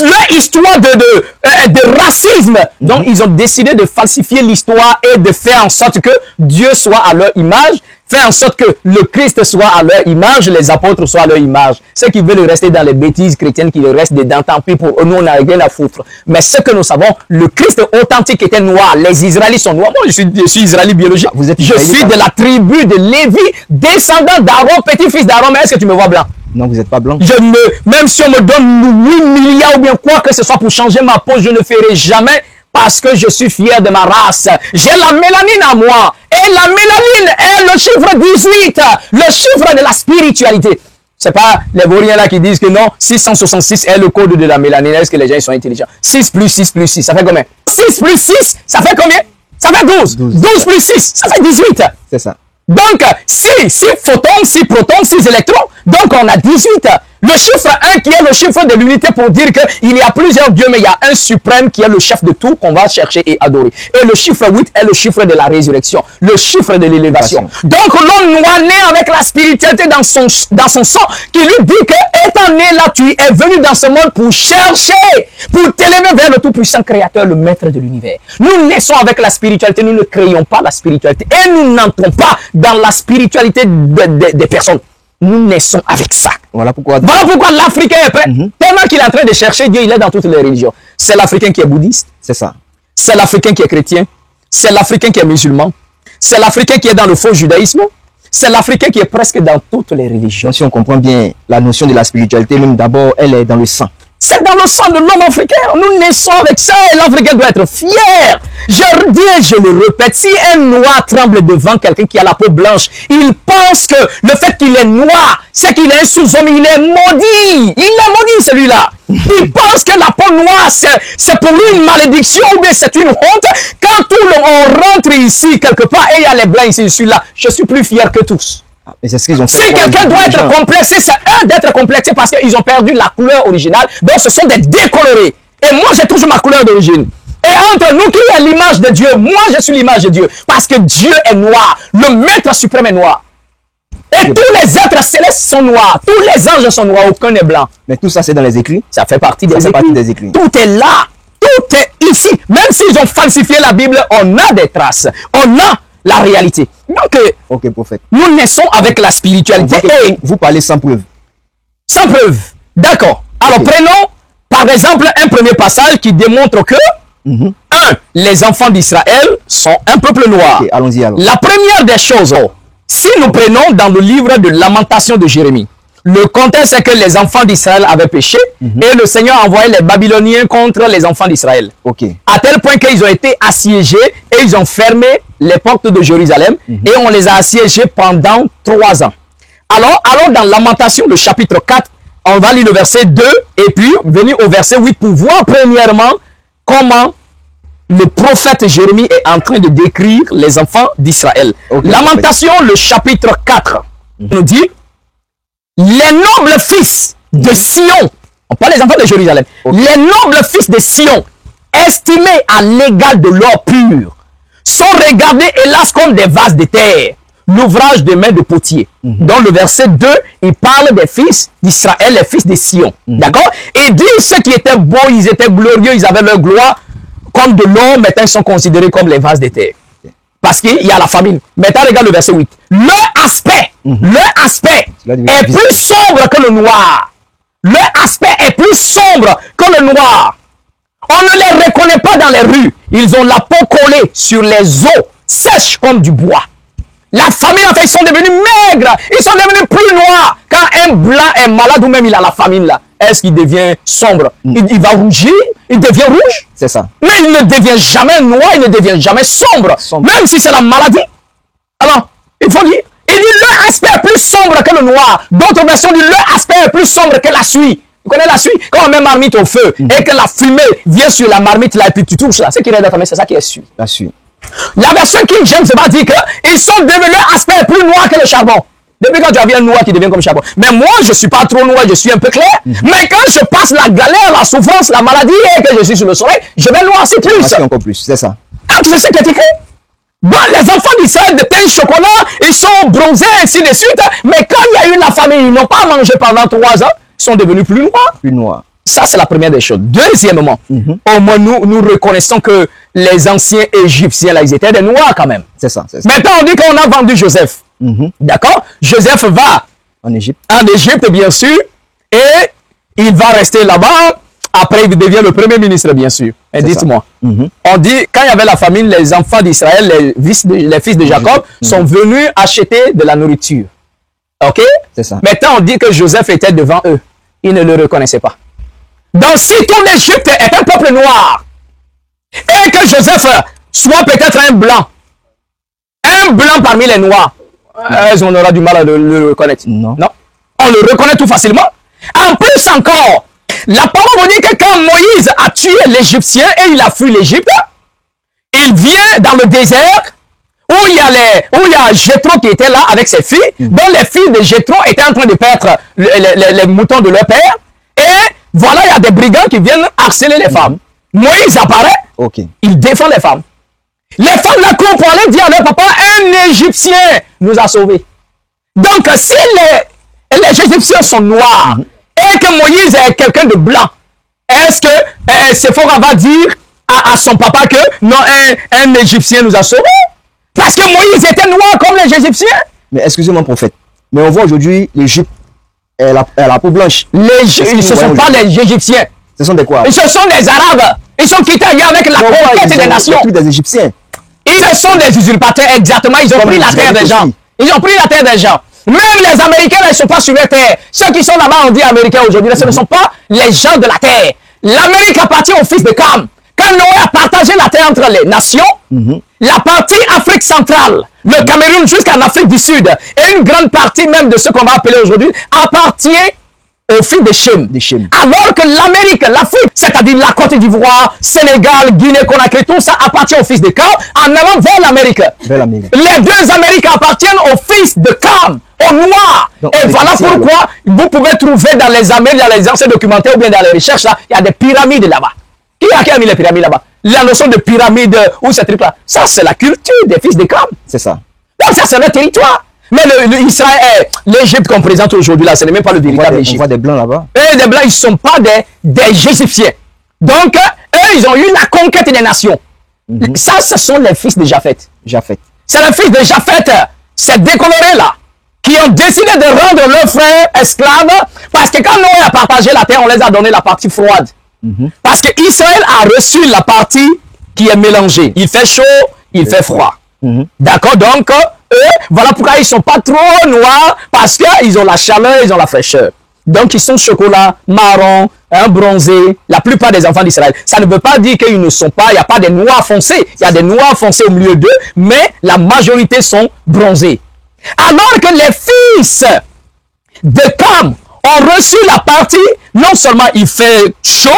leur histoire de racisme. Donc, ils ont décidé de falsifier l'histoire et de faire en sorte que Dieu soit à leur image, faire en sorte que le Christ soit à leur image, les apôtres soient à leur image. Ceux qui veulent rester dans les bêtises chrétiennes, qui restent dedans, tant pis pour eux, nous, on n'a rien à foutre. Mais ce que nous savons, le Christ authentique était noir. Les Israélites sont noirs. Moi, je suis Israélite biologique. Vous êtes je suis de la tribu de Lévi, descendant d'Aaron, petit-fils d'Aaron. Mais est-ce que tu me vois blanc? Non, vous n'êtes pas blanc. Même si on me donne 8 milliards ou bien quoi que ce soit pour changer ma peau, je ne ferai jamais parce que je suis fier de ma race. J'ai la mélanine à moi. Et la mélanine est le chiffre 18, le chiffre de la spiritualité. C'est pas les vauriens là qui disent que non, 666 est le code de la mélanine. Est-ce que les gens ils sont intelligents? 6 plus 6 plus 6, ça fait combien? 6 plus 6, ça fait combien? Ça fait 12. 12 plus 6, ça fait 18. C'est ça. Donc, 6 photons, 6 protons, 6 électrons. Donc, on a 18. Le chiffre 1 qui est le chiffre de l'unité pour dire qu'il y a plusieurs dieux, mais il y a un suprême qui est le chef de tout qu'on va chercher et adorer. Et le chiffre 8 est le chiffre de la résurrection, le chiffre de l'élévation. Donc, l'homme noir né avec la spiritualité dans son sang, qui lui dit que, étant né là, tu es venu dans ce monde pour chercher, pour t'élever vers le tout-puissant créateur, le maître de l'univers. Nous naissons avec la spiritualité, nous ne créons pas la spiritualité. Et nous n'entrons pas dans la spiritualité des personnes. Nous naissons avec ça. Voilà pourquoi l'Africain est prêt. Tellement qu'il est en train de chercher Dieu, il est dans toutes les religions. C'est l'Africain qui est bouddhiste. C'est ça. C'est l'Africain qui est chrétien. C'est l'Africain qui est musulman. C'est l'Africain qui est dans le faux judaïsme. C'est l'Africain qui est presque dans toutes les religions. Donc, si on comprend bien la notion de la spiritualité, même d'abord, elle est dans le sang. C'est dans le sang de l'homme africain. Nous naissons avec ça et l'Africain doit être fier. Je dis et je le répète, si un noir tremble devant quelqu'un qui a la peau blanche, il pense que le fait qu'il est noir, c'est qu'il est un sous-homme, il est maudit. Il est maudit celui-là. Il pense que la peau noire, c'est pour lui une malédiction ou bien c'est une honte. Quand on rentre ici quelque part et il y a les blancs ici, je suis là, je suis plus fier que tous. Mais c'est ce qu'ils ont fait. Si quelqu'un doit être complexé, c'est eux d'être complexé parce qu'ils ont perdu la couleur originale. Donc ce sont des décolorés. Et moi, j'ai toujours ma couleur d'origine. Et entre nous, qui est l'image de Dieu? Moi, je suis l'image de Dieu. Parce que Dieu est noir. Le maître suprême est noir. Et tous les êtres célestes sont noirs. Tous les anges sont noirs. Aucun n'est blanc. Mais tout ça, c'est dans les écrits. Ça fait partie des écrits. Tout est là. Tout est ici. Même s'ils ont falsifié la Bible, on a des traces. On a la réalité. Donc, ok, prophète. Nous naissons avec la spiritualité. Et vous parlez sans preuve. Sans preuve. D'accord. Alors, prenons, par exemple, un premier passage qui démontre que, les enfants d'Israël sont un peuple noir. Okay, allons-y alors. La première des choses, si nous prenons dans le livre de Lamentation de Jérémie, le contexte c'est que les enfants d'Israël avaient péché et le Seigneur a envoyé les Babyloniens contre les enfants d'Israël. Okay. À tel point qu'ils ont été assiégés et ils ont fermé les portes de Jérusalem et on les a assiégés pendant 3 ans. Alors, dans Lamentation, le chapitre 4, on va lire le verset 2 et puis venir au verset 8 pour voir premièrement comment le prophète Jérémie est en train de décrire les enfants d'Israël. Okay, Lamentation, le chapitre 4, nous dit: les nobles fils de Sion, on parle des enfants de Jérusalem, les nobles fils de Sion, estimés à l'égal de l'or pur, sont regardés hélas comme des vases de terre, l'ouvrage des mains de potier. Dans le verset 2, il parle des fils d'Israël, les fils de Sion. D'accord? Et dit ceux qui étaient beaux, ils étaient glorieux, ils avaient leur gloire, comme de l'or, maintenant ils sont considérés comme les vases de terre. Parce qu'il y a la famine. Maintenant, regarde le verset 8. Leur aspect est plus sombre que le noir. Leur aspect est plus sombre que le noir. On ne les reconnaît pas dans les rues. Ils ont la peau collée sur les os, sèches comme du bois. La famine, en fait, ils sont devenus maigres. Ils sont devenus plus noirs. Quand un blanc est malade ou même il a la famine là, est-ce qu'il devient sombre? Il va rougir, il devient rouge. C'est ça. Mais il ne devient jamais noir, il ne devient jamais sombre. Même si c'est la maladie. Alors, il faut dire, il dit leur aspect est plus sombre que le noir. D'autres versions disent leur aspect est plus sombre que la suie. Vous connaissez la suie? Quand on met marmite au feu et que la fumée vient sur la marmite là et puis tu touches là, ce qui reste dans ta main, c'est ça qui est suie. La suie. La version King James va dire qu'ils sont devenus leur aspect plus noir que le charbon. Depuis quand tu as vu un noir qui devient comme charbon. Mais moi, je ne suis pas trop noir, je suis un peu clair. Mais quand je passe la galère, la souffrance, la maladie et que je suis sur le soleil, je vais noircir plus. Encore plus, c'est ça. Ah, tu sais ce qui est écrit? Bon, les enfants d'Israël de teint chocolat, ils sont bronzés, ainsi de suite. Mais quand il y a eu la famine, ils n'ont pas mangé pendant 3 ans, ils sont devenus plus noirs. Plus noirs. Ça, c'est la première des choses. Deuxièmement, au moins, nous reconnaissons que les anciens Égyptiens, là, ils étaient des Noirs quand même. C'est ça. Maintenant, on dit qu'on a vendu Joseph. D'accord? Joseph va en Égypte, bien sûr, et il va rester là-bas. Après, il devient le premier ministre, bien sûr. Et dites-moi, on dit, quand il y avait la famine, les enfants d'Israël, les fils de Jacob, sont venus acheter de la nourriture. OK? C'est ça. Maintenant, on dit que Joseph était devant eux. Ils ne le reconnaissaient pas. Donc, si tout l'Égypte est un peuple noir, et que Joseph soit peut-être un blanc parmi les noirs, on aura du mal à le reconnaître. Non. On le reconnaît tout facilement. En plus encore, la parole vous dit que quand Moïse a tué l'Égyptien et il a fui l'Égypte, il vient dans le désert où il y a Jéthro qui était là avec ses filles, dont les filles de Jéthro étaient en train de perdre les moutons de leur père. Et voilà, il y a des brigands qui viennent harceler les femmes. Moïse apparaît, il défend les femmes. Les femmes là courent pour aller dire à leur papa, un Égyptien nous a sauvés. Donc, si les Égyptiens sont noirs et que Moïse est quelqu'un de blanc, est-ce que Séphora va dire à son papa que non, un Égyptien nous a sauvés? Parce que Moïse était noir comme les Égyptiens. Mais excusez-moi, prophète, mais on voit aujourd'hui l'Égypte, elle a la peau blanche. Ce ne sont pas les Égyptiens. Ce sont des quoi? Ce sont des Arabes. Ils sont quittés avec la conquête des nations. Des Égyptiens. Ils sont des usurpateurs, exactement. Ils ont pris la terre des gens. Ils ont pris la terre des gens. Même les Américains, ils ne sont pas sur la terre. Ceux qui sont là-bas, on dit Américains aujourd'hui, ce ne sont pas les gens de la terre. L'Amérique appartient aux fils de Cam. Quand Noé a partagé la terre entre les nations, la partie Afrique centrale, le Cameroun jusqu'en Afrique du Sud, et une grande partie même de ce qu'on va appeler aujourd'hui, appartient aux fils de Shem. Alors que l'Amérique, l'Afrique, c'est-à-dire la Côte d'Ivoire, Sénégal, Guinée-Conakry, tout ça appartient aux fils de Cam en allant vers l'Amérique. Les deux Amériques appartiennent aux fils de Cam, aux Noirs. Donc, et voilà pourquoi vous pouvez trouver dans les Amériques, dans les anciens documentaires ou bien dans les recherches, là, il y a des pyramides là-bas. Qui a mis les pyramides là-bas? La notion de pyramide ou ces trucs-là, ça c'est la culture des fils de Cam. C'est ça. Donc ça c'est le territoire. Mais Israël, l'Égypte qu'on présente aujourd'hui là, ce n'est même pas le véritable Égypte. On voit des blancs là-bas. Et des blancs, ils ne sont pas des Égyptiens. Donc, eux, ils ont eu la conquête des nations. Ça, ce sont les fils de Japheth. C'est les fils de Japheth, ces décolorés là, qui ont décidé de rendre leurs frères esclaves, parce que quand Noé a partagé la terre, on les a donné la partie froide. Parce qu'Israël a reçu la partie qui est mélangée. Il fait chaud, il fait froid. D'accord? Donc, eux, voilà pourquoi ils ne sont pas trop noirs, parce qu'ils ont la chaleur, ils ont la fraîcheur. Donc, ils sont chocolat, marron, bronzé, la plupart des enfants d'Israël. Ça ne veut pas dire qu'ils ne sont pas, il n'y a pas des noirs foncés. Il y a des noirs foncés au milieu d'eux, mais la majorité sont bronzés. Alors que les fils de Cam ont reçu la partie, non seulement il fait chaud,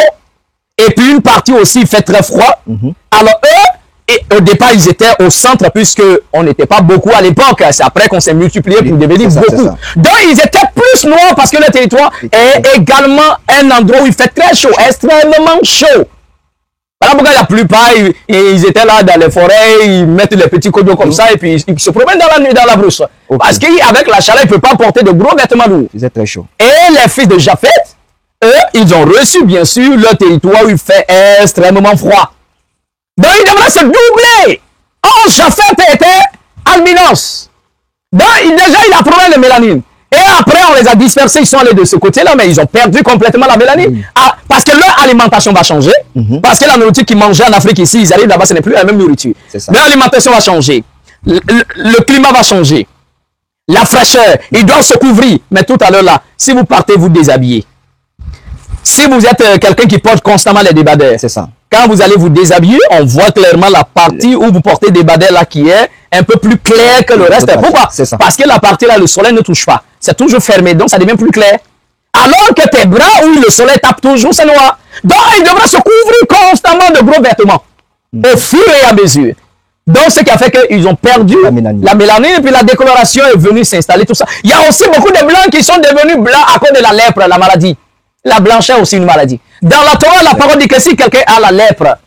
et puis une partie aussi il fait très froid. Alors eux, au départ ils étaient au centre puisqu'on n'était pas beaucoup à l'époque. C'est après qu'on s'est multiplié pour devenir beaucoup. Donc ils étaient plus noirs parce que le territoire est également un endroit où il fait très chaud, extrêmement chaud. Voilà pourquoi la plupart, ils étaient là dans les forêts, ils mettent les petits codos comme ça et puis ils se promènent dans la nuit, dans la brousse. Parce qu'avec la chaleur, ils ne peuvent pas porter de gros vêtements lourds. Ils étaient très chauds. Et les fils de Japheth, eux, ils ont reçu bien sûr leur territoire où il fait extrêmement froid. Donc ils devraient se doubler. Or, Japheth était albinos. Donc déjà, il a problème de mélanine. Et après, on les a dispersés, ils sont allés de ce côté-là, mais ils ont perdu complètement la mélanine. Parce que leur alimentation va changer. Parce que la nourriture qu'ils mangeaient en Afrique ici, ils arrivent là-bas, ce n'est plus la même nourriture. Leur alimentation va changer. Le climat va changer. La fraîcheur, ils doivent se couvrir. Mais tout à l'heure là, si vous partez, vous déshabillez. Si vous êtes quelqu'un qui porte constamment les débardeurs, c'est ça. Quand vous allez vous déshabiller, on voit clairement la partie où vous portez des débardeurs là qui est un peu plus clair que le reste. Pourquoi? Parce que la partie là, le soleil ne touche pas. C'est toujours fermé, donc ça devient plus clair. Alors que tes bras où le soleil tape toujours, c'est noir. Donc il devra se couvrir constamment de gros vêtements. Au fur et à mesure. Donc ce qui a fait qu'ils ont perdu la mélanine et puis la décoloration est venue s'installer, tout ça. Il y a aussi beaucoup de blancs qui sont devenus blancs à cause de la lèpre, la maladie. La blancheur aussi une maladie. Dans la Torah, la parole dit que si quelqu'un a la lèpre,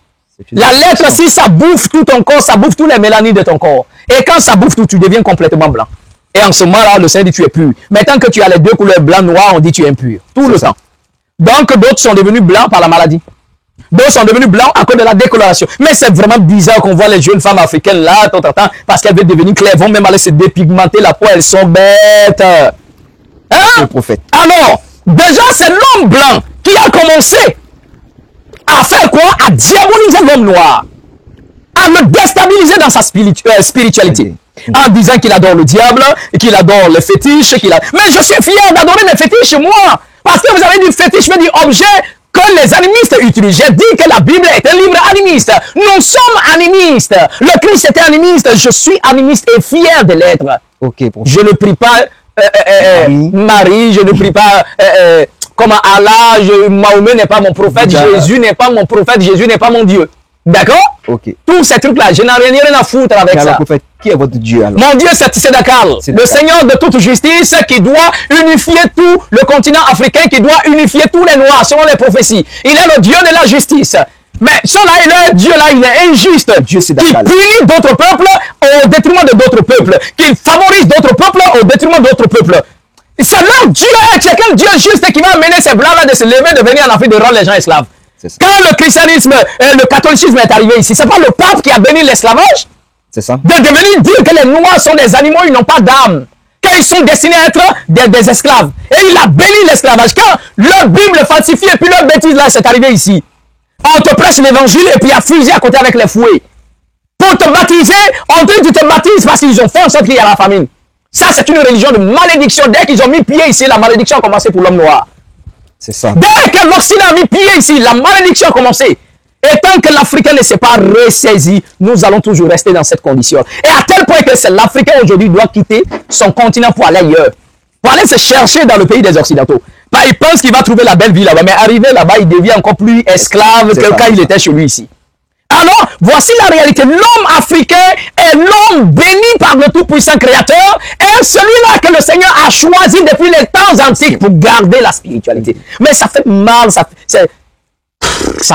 si ça bouffe tout ton corps, ça bouffe tous les mélanines de ton corps. Et quand ça bouffe tout, tu deviens complètement blanc. Et en ce moment-là, le Seigneur dit tu es pur. Mais tant que tu as les deux couleurs blanc, noir, on dit tu es impur. Tout le temps. Donc, d'autres sont devenus blancs par la maladie. D'autres sont devenus blancs à cause de la décoloration. Mais c'est vraiment bizarre qu'on voit les jeunes femmes africaines là, parce qu'elles veulent devenir claires, elles vont même aller se dépigmenter la peau, elles sont bêtes. Hein? Le prophète. Alors, déjà, c'est l'homme blanc qui a commencé à faire quoi? À diaboliser l'homme noir. À le déstabiliser dans sa spiritualité. En disant qu'il adore le diable, qu'il adore les fétiches, Mais je suis fier d'adorer les fétiches, moi. Parce que vous avez dit fétiche, veut dire objet que les animistes utilisent. J'ai dit que la Bible est un livre animiste. Nous sommes animistes. Le Christ était animiste. Je suis animiste et fier de l'être. Ok, prophète. Je ne prie pas Marie, je ne prie pas comme Allah, Mahomet n'est pas mon prophète, Jésus n'est pas mon prophète, Jésus n'est pas mon Dieu. D'accord? Ok. Tous ces trucs-là, je n'ai rien à foutre avec ça. Prophète, qui est votre Dieu alors? Mon Dieu, c'est Sédakal, le Seigneur de toute justice qui doit unifier tout le continent africain, qui doit unifier tous les Noirs selon les prophéties. Il est le Dieu de la justice. Mais celui-là, Dieu-là, il est injuste. Dieu, qui punit d'autres peuples au détriment de d'autres peuples. Qui favorise d'autres peuples au détriment d'autres peuples. C'est leur Dieu, quelqu'un Dieu juste qui va amener ces blancs-là de se lever, de venir en Afrique, de rendre les gens esclaves. Quand le christianisme, le catholicisme est arrivé ici, c'est pas le pape qui a béni l'esclavage? C'est ça. De devenir dire que les Noirs sont des animaux, ils n'ont pas d'âme. Qu'ils sont destinés à être des esclaves. Et il a béni l'esclavage. Quand leur Bible falsifiée et puis leur bêtise là, c'est arrivé ici. On te prêche l'évangile et puis à fusil à côté avec les fouets. Pour te baptiser, on dit tu te baptises parce qu'ils ont fait en sorte qu'il y a la famine. Ça, c'est une religion de malédiction. Dès qu'ils ont mis pied ici, la malédiction a commencé pour l'homme noir. C'est ça. Dès que l'Occident a mis pied ici, la malédiction a commencé. Et tant que l'Africain ne s'est pas ressaisi, nous allons toujours rester dans cette condition. Et à tel point que c'est l'Africain aujourd'hui doit quitter son continent pour aller ailleurs. Pour aller se chercher dans le pays des Occidentaux. Bah, il pense qu'il va trouver la belle vie là-bas. Mais arrivé là-bas, il devient encore plus esclave que quand il était chez lui ici. Alors, voici la réalité. L'homme africain est l'homme béni par le Tout-Puissant Créateur et celui-là que le Seigneur a choisi depuis les temps antiques pour garder la spiritualité. Mais ça fait mal, ça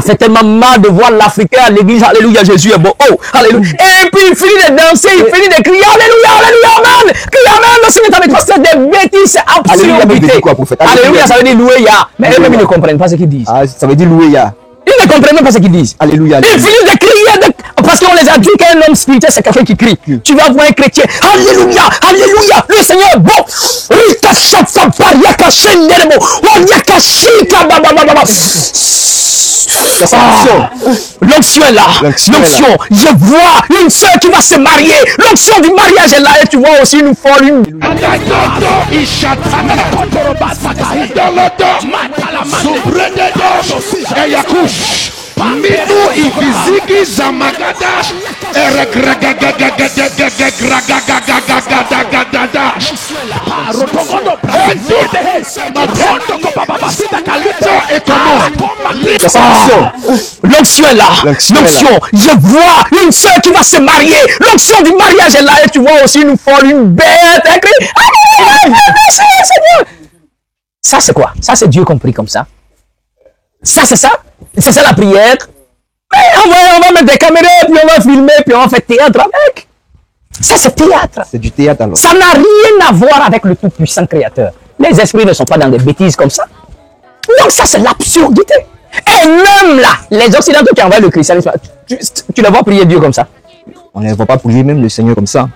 fait tellement mal de voir l'Africain à l'église. Alléluia, Jésus est beau. Oh, alléluia. Et puis il finit de danser, il finit de crier. Alléluia, alléluia, amen. Crier amen. Le Seigneur est avec toi. C'est des bêtises, c'est absurdité. Alléluia, ça veut dire louer Yah. Mais eux-mêmes, ils ne comprennent pas ce qu'ils disent. Ah, ça veut dire louer Yah. Ils ne comprennent même pas ce qu'ils disent. Alléluia. Ils finissent de crier parce qu'on les a dit qu'un homme spirituel, c'est quelqu'un qui crie. Tu vas voir un chrétien. Alléluia, alléluia. Le Seigneur est bon. L'onction est là. L'onction. Je vois une sœur qui va se marier. L'onction du mariage est là. Et tu vois aussi une folle. Minu ibizigi zamagadash l'onction est là. L'onction. Je vois une sœur qui va se marier. L'onction du mariage est là. Et tu vois aussi une folle, une bête. Ça c'est quoi? Ça c'est Dieu compris comme ça. Ça c'est ça? C'est ça la prière. Mais on va mettre des caméras, puis on va filmer, puis on va faire théâtre avec. Ça c'est théâtre. C'est du théâtre alors. Ça n'a rien à voir avec le Tout-Puissant Créateur. Les esprits ne sont pas dans des bêtises comme ça. Donc ça c'est l'absurdité. Et même là, les Occidentaux qui envoient le christianisme, tu les vois prier Dieu comme ça? On ne les voit pas prier même le Seigneur comme ça.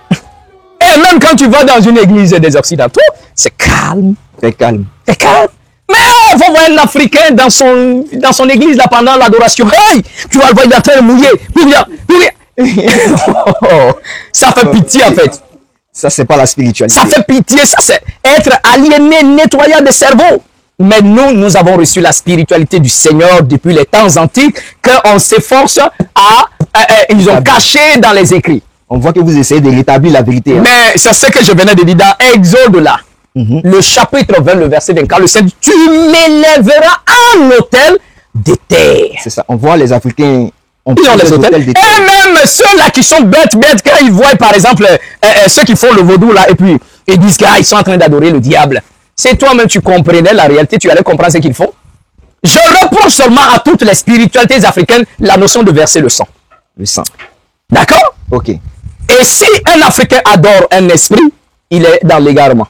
Et même quand tu vas dans une église des Occidentaux, c'est calme. Très calme. C'est calme. Mais on va voir un Africain dans son église là pendant l'adoration. Hey, tu vas le voir, il est en train de mouiller. Ça fait pitié en fait. Ça c'est pas la spiritualité. Ça fait pitié, ça c'est être aliéné, nettoyant des cerveaux. Mais nous avons reçu la spiritualité du Seigneur depuis les temps antiques qu'on s'efforce ils ont caché dans les écrits. On voit que vous essayez de rétablir la vérité. Hein. Mais c'est ce que je venais de dire dans Exode là. Le chapitre 20, le verset 24, le Seigneur, tu m'élèveras un autel de terre. C'est ça. On voit les Africains. Ils ont les hôtels. Et même ceux-là qui sont bêtes, quand ils voient par exemple ceux qui font le vaudou là, et puis ils disent qu'ils sont en train d'adorer le diable. Si toi-même tu comprenais la réalité, tu allais comprendre ce qu'ils font. Je reproche seulement à toutes les spiritualités africaines la notion de verser le sang. Le sang. D'accord? Ok. Et si un Africain adore un esprit, il est dans l'égarement.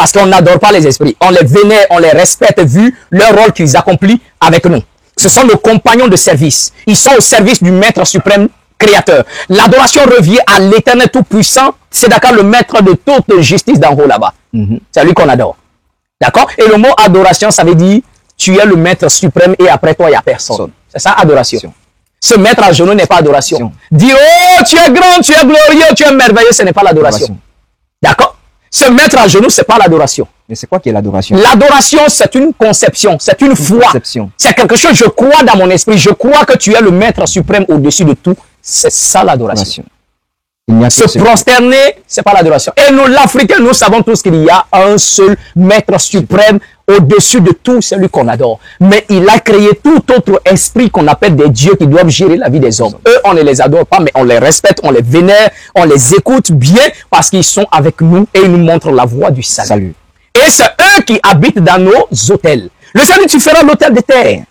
Parce qu'on n'adore pas les esprits. On les vénère, on les respecte vu leur rôle qu'ils accomplissent avec nous. Ce sont nos compagnons de service. Ils sont au service du Maître suprême créateur. L'adoration revient à l'Éternel Tout-Puissant. C'est d'accord, le Maître de toute justice d'en haut là-bas. C'est lui qu'on adore. D'accord? Et le mot adoration, ça veut dire tu es le Maître suprême et après toi, il n'y a personne. C'est ça, adoration. Se mettre à genoux n'est pas adoration. Dire, oh, tu es grand, tu es glorieux, tu es merveilleux, ce n'est pas l'adoration. D'accord? Se mettre à genoux, ce n'est pas l'adoration. Mais c'est quoi qui est l'adoration? L'adoration, c'est une conception, c'est une foi. C'est quelque chose, je crois dans mon esprit, je crois que tu es le Maître suprême au-dessus de tout. C'est ça l'adoration. Se prosterner, c'est pas l'adoration. Et nous, l'Africain, nous savons tous qu'il y a un seul Maître suprême au-dessus de tout, celui qu'on adore. Mais il a créé tout autre esprit qu'on appelle des dieux qui doivent gérer la vie des hommes. Eux, on ne les adore pas, mais on les respecte, on les vénère, on les écoute bien parce qu'ils sont avec nous et ils nous montrent la voie du salut. Et c'est eux qui habitent dans nos hôtels. Le salut, tu feras l'hôtel de terre.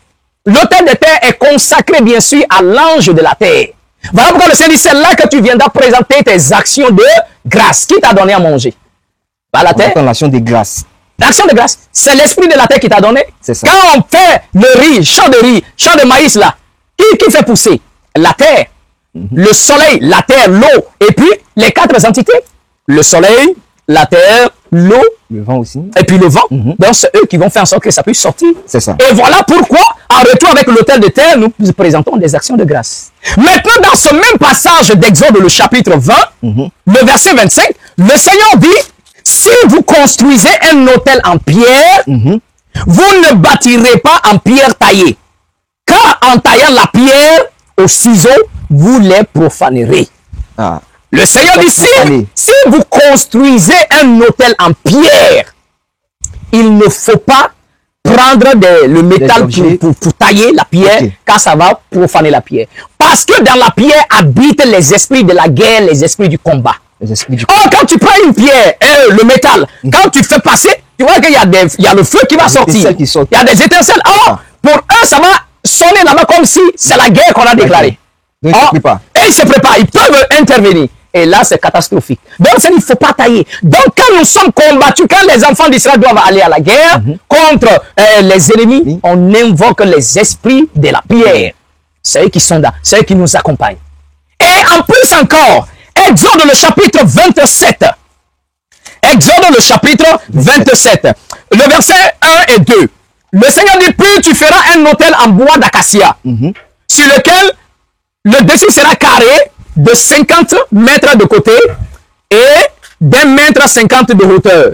L'hôtel de terre est consacré, bien sûr, à l'ange de la terre. Voilà pourquoi le Seigneur dit, c'est là que tu viendras présenter tes actions de grâce. Qui t'a donné à manger? Bah, la terre. L'action de grâce. L'action de grâce, c'est l'esprit de la terre qui t'a donné. C'est ça. Quand on fait le riz, champ de maïs là, qui fait pousser? La terre, le soleil, la terre, l'eau, et puis les quatre entités. Le soleil, la terre, l'eau, le vent aussi. Et puis le vent. Donc c'est eux qui vont faire en sorte que ça puisse sortir. C'est ça. Et voilà pourquoi, en retour avec l'autel de terre, nous présentons des actions de grâce. Maintenant, dans ce même passage d'Exode, le chapitre 20, le verset 25, le Seigneur dit, si vous construisez un autel en pierre, vous ne bâtirez pas en pierre taillée. Car en taillant la pierre au ciseau, vous les profanerez. Ah. Le Seigneur dit, si vous construisez un autel en pierre, il ne faut pas prendre le métal pour tailler la pierre, car ça va profaner la pierre. Parce que dans la pierre habitent les esprits de la guerre, les esprits du combat. Oh, quand tu prends une pierre, le métal, quand tu fais passer, tu vois qu'il y a le feu qui va sortir. Il y a des étincelles. Oh, pour eux, ça va sonner là-bas comme si c'est la guerre qu'on a déclarée. Donc, et ils se préparent, ils peuvent intervenir. Et là, c'est catastrophique. Donc, il ne faut pas tailler. Donc, quand nous sommes combattus, quand les enfants d'Israël doivent aller à la guerre contre les ennemis, on invoque les esprits de la pierre. C'est eux qui sont là, c'est eux qui nous accompagnent. Et en plus encore, Exode le chapitre 27. Exode le chapitre 27. Le verset 1 et 2. Le Seigneur dit, puis tu feras un autel en bois d'acacia, sur lequel le dessus sera carré de 50 mètres de côté et d'1,50 m de hauteur.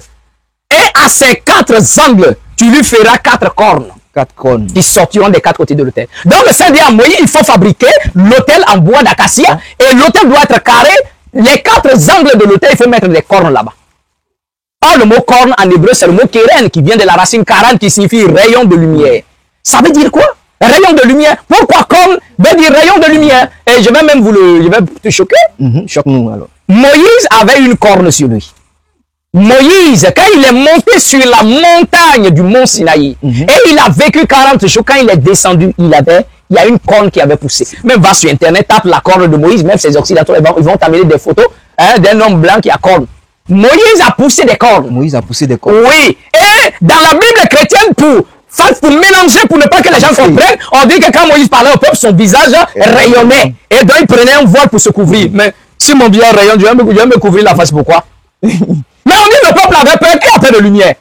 Et à ces quatre angles, tu lui feras 4 cornes. 4 cornes. Qui sortiront des 4 côtés de l'autel. Donc le Seigneur dit à Moïse, il faut fabriquer l'autel en bois d'acacia et l'autel doit être carré. Les 4 angles de l'autel, il faut mettre des cornes là-bas. Or, le mot corne en hébreu, c'est le mot kéren qui vient de la racine karan qui signifie rayon de lumière. Ça veut dire quoi? Rayon de lumière. Pourquoi corne veut dire rayon de lumière? Et je vais même je vais te choquer. Choque-nous alors. Moïse avait une corne sur lui. Moïse, quand il est monté sur la montagne du mont Sinaï, et il a vécu 40 jours, quand il est descendu, il y a une corne qui avait poussé. Même va sur Internet, tape la corne de Moïse, même ces occidentaux, ils vont t'amener des photos d'un homme blanc qui a corne. Moïse a poussé des cornes. Moïse a poussé des cornes. Oui. Et dans la Bible chrétienne, pour mélanger, pour ne pas que les gens comprennent, on dit que quand Moïse parlait au peuple, son visage rayonnait. Et donc il prenait un voile pour se couvrir. Mais si mon visage rayonne, je vais me couvrir la face, pourquoi? Mais on dit que le peuple avait peur, qui a peur de lumière.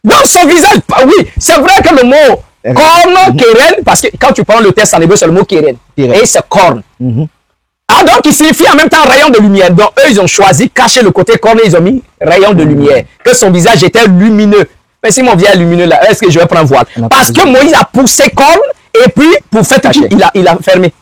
Donc son visage, oui, c'est vrai que le mot corne, kéren, parce que quand tu prends le texte en hébreu, c'est le mot kéren. Et c'est corne. Ah, donc il signifie en même temps rayon de lumière. Donc eux, ils ont choisi, cacher le côté corne, ils ont mis rayon de lumière. Que son visage était lumineux. Mais si mon visage est lumineux là, est-ce que je vais prendre voile? Parce que Moïse a poussé corne et puis pour faire cacher, il a fermé.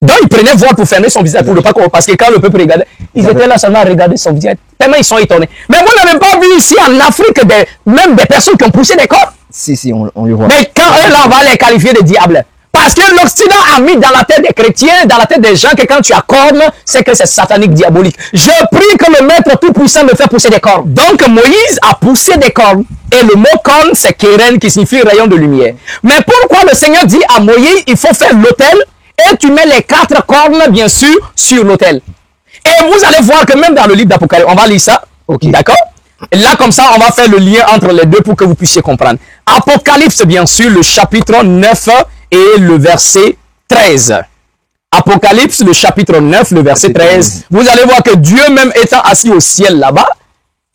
Donc il prenait voile pour fermer son visage, pour ne pas parce que quand le peuple regardait, ils étaient là seulement à regarder son visage. Tellement ils sont étonnés. Mais vous n'avez pas vu ici en Afrique même des personnes qui ont poussé des cornes? Si, on le voit. Mais quand eux là, on va les qualifier de diables. Parce que l'Occident a mis dans la tête des chrétiens, dans la tête des gens, que quand tu as corne, c'est que c'est satanique, diabolique. Je prie que le Maître Tout-Puissant me fait pousser des cornes. Donc Moïse a poussé des cornes. Et le mot corne, c'est kéren, qui signifie rayon de lumière. Mais pourquoi le Seigneur dit à Moïse, il faut faire l'autel, et tu mets les 4 cornes, bien sûr, sur l'autel. Et vous allez voir que même dans le livre d'Apocalypse, on va lire ça, d'accord? Et là, comme ça, on va faire le lien entre les deux pour que vous puissiez comprendre. Apocalypse, bien sûr, le chapitre 9 et le verset 13. Apocalypse, le chapitre 9, le verset 13. Vous allez voir que Dieu, même étant assis au ciel là-bas,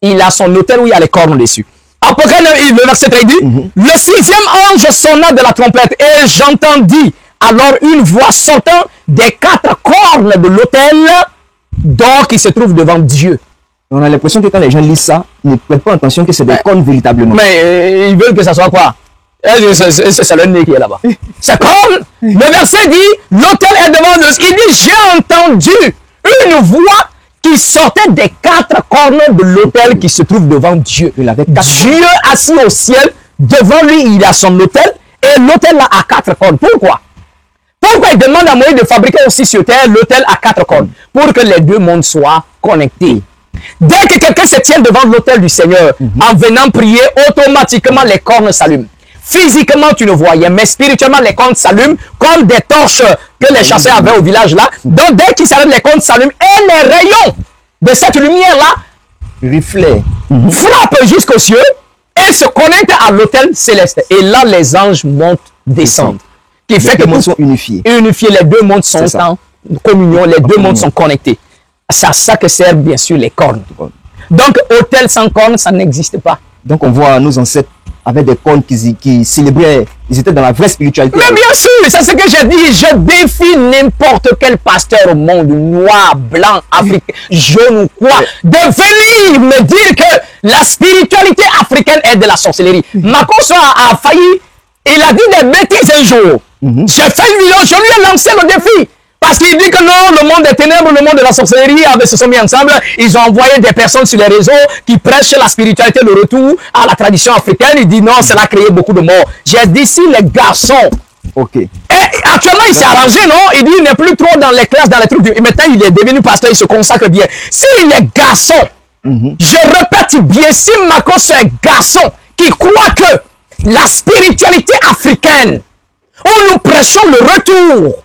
il a son autel où il y a les cornes dessus. Apocalypse, le verset 13 dit, le 6e ange sonna de la trompette et j'entendis alors une voix sortant des 4 cornes de l'autel d'or qui se trouve devant Dieu. On a l'impression que quand les gens lisent ça, ils ne prêtent pas attention que c'est des cornes véritablement. Mais ils veulent que ça soit quoi? C'est le nez qui est là-bas. C'est comme le verset dit, l'autel est devant nous. Il dit, j'ai entendu une voix qui sortait des 4 cornes de l'autel qui se trouve devant Dieu. Dieu assis au ciel, devant lui, il a son autel, et l'autel là a 4 cornes. Pourquoi? Pourquoi il demande à Moïse de fabriquer aussi sur terre l'autel à 4 cornes? Pour que les deux mondes soient connectés. Dès que quelqu'un se tient devant l'autel du Seigneur, en venant prier, automatiquement les cornes s'allument. Physiquement, tu ne voyais, mais spirituellement, les cornes s'allument comme des torches que les chasseurs avaient au village là. Donc, dès qu'ils s'allument, les cornes s'allument et les rayons de cette lumière-là frappent jusqu'aux cieux et se connectent à l'autel céleste. Et là, les anges montent, descendent. Qui fait que les deux mondes sont unifiés. Les deux mondes sont en communion, les deux mondes sont connectés. C'est à ça que servent bien sûr les cornes. Donc, autel sans cornes, ça n'existe pas. Donc, on voit nos ancêtres avec des cornes qui célébraient, ils étaient dans la vraie spiritualité. Mais bien sûr, c'est ce que j'ai dit. Je défie n'importe quel pasteur au monde, noir, blanc, africain, jaune ou quoi, de venir me dire que la spiritualité africaine est de la sorcellerie. Macron a failli, il a dit des bêtises un jour. J'ai fait une vidéo, je lui ai lancé le défi. Parce qu'il dit que non, le monde des ténèbres, le monde de la sorcellerie se sont mis ensemble. Ils ont envoyé des personnes sur les réseaux qui prêchent la spiritualité, le retour à la tradition africaine. Il dit non, cela a créé beaucoup de morts. J'ai dit si les garçons. Ok. Et actuellement, il s'est arrangé, non? Il dit il n'est plus trop dans les classes, dans les trucs. Et maintenant, il est devenu pasteur, il se consacre bien. Si les garçons, je répète bien, si Macron est garçon qui croit que la spiritualité africaine, où nous prêchons le retour,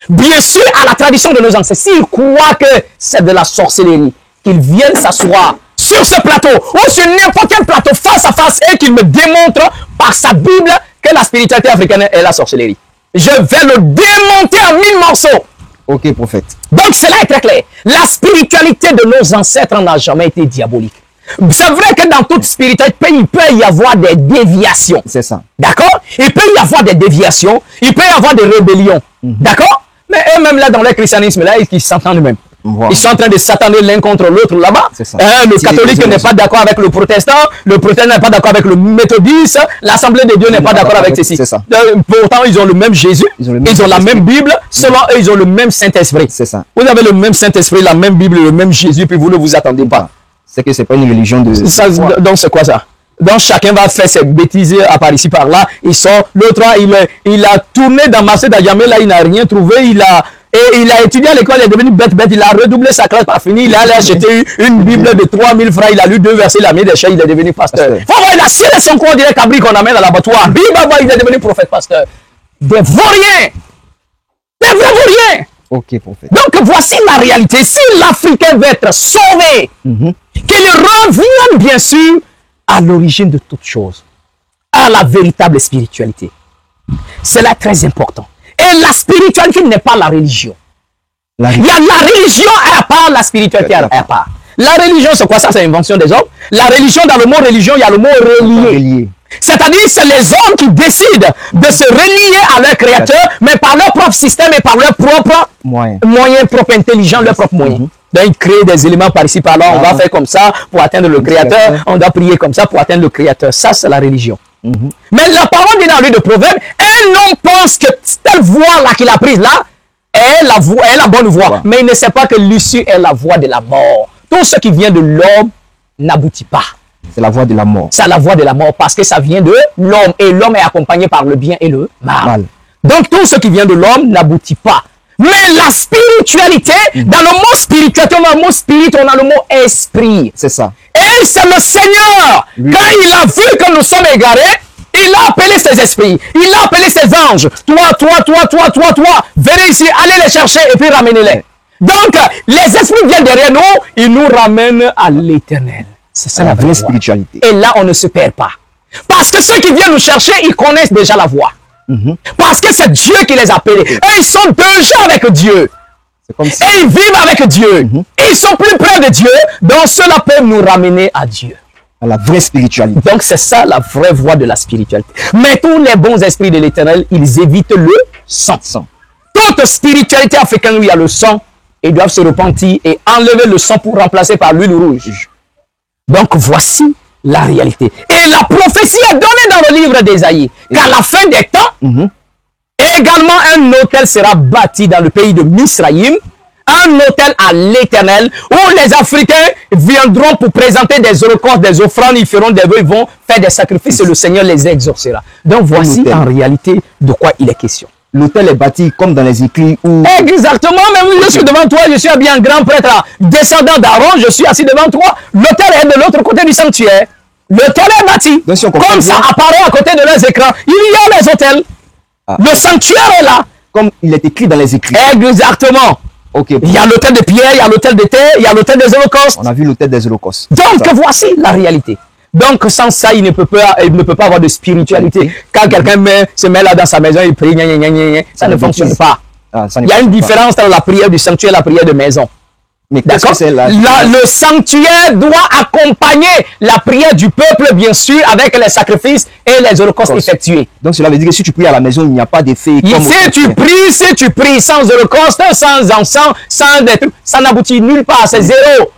bien sûr, à la tradition de nos ancêtres, s'ils croient que c'est de la sorcellerie, qu'ils viennent s'asseoir sur ce plateau ou sur n'importe quel plateau face à face et qu'ils me démontrent par sa Bible que la spiritualité africaine est la sorcellerie. Je vais le démonter en 1000 morceaux. Ok, prophète. Donc, cela est très clair. La spiritualité de nos ancêtres n'a jamais été diabolique. C'est vrai que dans toute spiritualité, il peut y avoir des déviations. C'est ça. D'accord? Il peut y avoir des déviations. Il peut y avoir des rébellions. D'accord? Mais eux-mêmes, là, dans le christianisme, là, ils s'entendent même. Ils sont en train de s'attendre l'un contre l'autre là-bas. Le catholique n'est pas d'accord avec le protestant n'est pas d'accord avec le méthodiste, l'Assemblée de Dieu n'est pas d'accord avec ceci. Pourtant, ils ont le même Jésus, ils ont la même Bible, selon eux, ils ont le même Saint-Esprit. C'est ça. Vous avez le même Saint-Esprit, la même Bible, le même Jésus, puis vous ne vous attendez pas. C'est que c'est pas une religion de... Donc, c'est quoi ça? Donc, chacun va faire ses bêtises à par ici, par là. Il sort. L'autre, il a tourné dans Marseille d'Ayamé, là, il n'a rien trouvé. Il a étudié à l'école, il est devenu bête. Il a redoublé sa classe, pas fini. Il a allé acheter une Bible de 3000 francs. Il a lu 2 versets, il a mis des chats, il est devenu pasteur. Faut voir, il a scellé son corps direct à qu'on amène à l'abattoir. Il est devenu prophète pasteur. Des vauriens. Des vrais vauriens. Ok, prophète. Donc, voici la réalité. Si l'Africain veut être sauvé, qu'il revienne, bien sûr, à l'origine de toute chose, à la véritable spiritualité. C'est là très important. Et la spiritualité n'est pas la religion. Il y a la religion à part, la spiritualité à part. La religion, c'est quoi ça? C'est l'invention des hommes. La religion, dans le mot religion, il y a le mot relié. C'est-à-dire, c'est les hommes qui décident de se relier à leur créateur, mais par leur propre système et par leur propre moyens, propre intelligence, leur propre moyen. Donc, ils créent des éléments par ici, par là. On va faire comme ça pour atteindre le créateur. On doit prier comme ça pour atteindre le créateur. Ça, c'est la religion. Mais la parole dit dans le livre de Proverbes, un homme pense que telle voie-là qu'il a prise là est la bonne voie. Mais il ne sait pas que l'issue est la voie de la mort. Tout ce qui vient de l'homme n'aboutit pas. C'est la voie de la mort. C'est la voie de la mort parce que ça vient de l'homme. Et l'homme est accompagné par le bien et le mal. Donc tout ce qui vient de l'homme n'aboutit pas. Mais la spiritualité, dans le mot spiritualité, on a le mot spirit, on a le mot esprit. C'est ça. Et c'est le Seigneur, quand il a vu que nous sommes égarés, il a appelé ses esprits, il a appelé ses anges. Toi, venez ici, allez les chercher et puis ramenez-les. Donc, les esprits viennent derrière nous, ils nous ramènent à l'éternel. C'est ça la vraie voie. spiritualité. Et là, on ne se perd pas. Parce que ceux qui viennent nous chercher, ils connaissent déjà la voie. Parce que c'est Dieu qui les a appelés. Et ils sont déjà avec Dieu. C'est comme si... Et ils vivent avec Dieu. Et ils sont plus près de Dieu. Donc cela peut nous ramener à Dieu. à la vraie spiritualité. Donc c'est ça la vraie voie de la spiritualité. Mais tous les bons esprits de l'Éternel, ils évitent le sang. Toute spiritualité africaine où il y a le sang, ils doivent se repentir et enlever le sang pour remplacer par l'huile rouge. Donc voici la réalité. Et la prophétie est donnée dans le livre d'Ésaïe qu'à la fin des temps, également un autel sera bâti dans le pays de Misraïm, un autel à l'Éternel, où les Africains viendront pour présenter des holocaustes, des offrandes, ils feront des vœux, ils vont faire des sacrifices et le Seigneur les exaucera. Donc voici en réalité de quoi il est question. L'autel est bâti comme dans les écrits où... Exactement, même je suis devant toi, je suis habillé en grand prêtre, descendant d'Aaron, je suis assis devant toi. L'autel est de l'autre côté du sanctuaire. L'autel est bâti. Donc, si on comme ça apparaît à côté de leurs écrans. Il y a les autels. Le sanctuaire est là. Comme il est écrit dans les écrits. Exactement. Okay. Il y a l'autel de pierre, il y a l'autel de terre, il y a l'autel des holocaustes. On a vu l'autel des holocaustes. Donc voici la réalité. Donc sans ça, il ne peut pas avoir de spiritualité. Quand quelqu'un se met là dans sa maison, il prie, ça ne fonctionne pas. Il y a une différence entre la prière du sanctuaire et la prière de maison. Mais qu'est-ce que c'est là? Le sanctuaire doit accompagner la prière du peuple, bien sûr, avec les sacrifices et les holocaustes effectués. Donc cela veut dire que si tu pries à la maison, il n'y a pas d'effet. Si tu pries sans holocauste, sans encens, sans des trucs, ça n'aboutit nulle part, c'est zéro.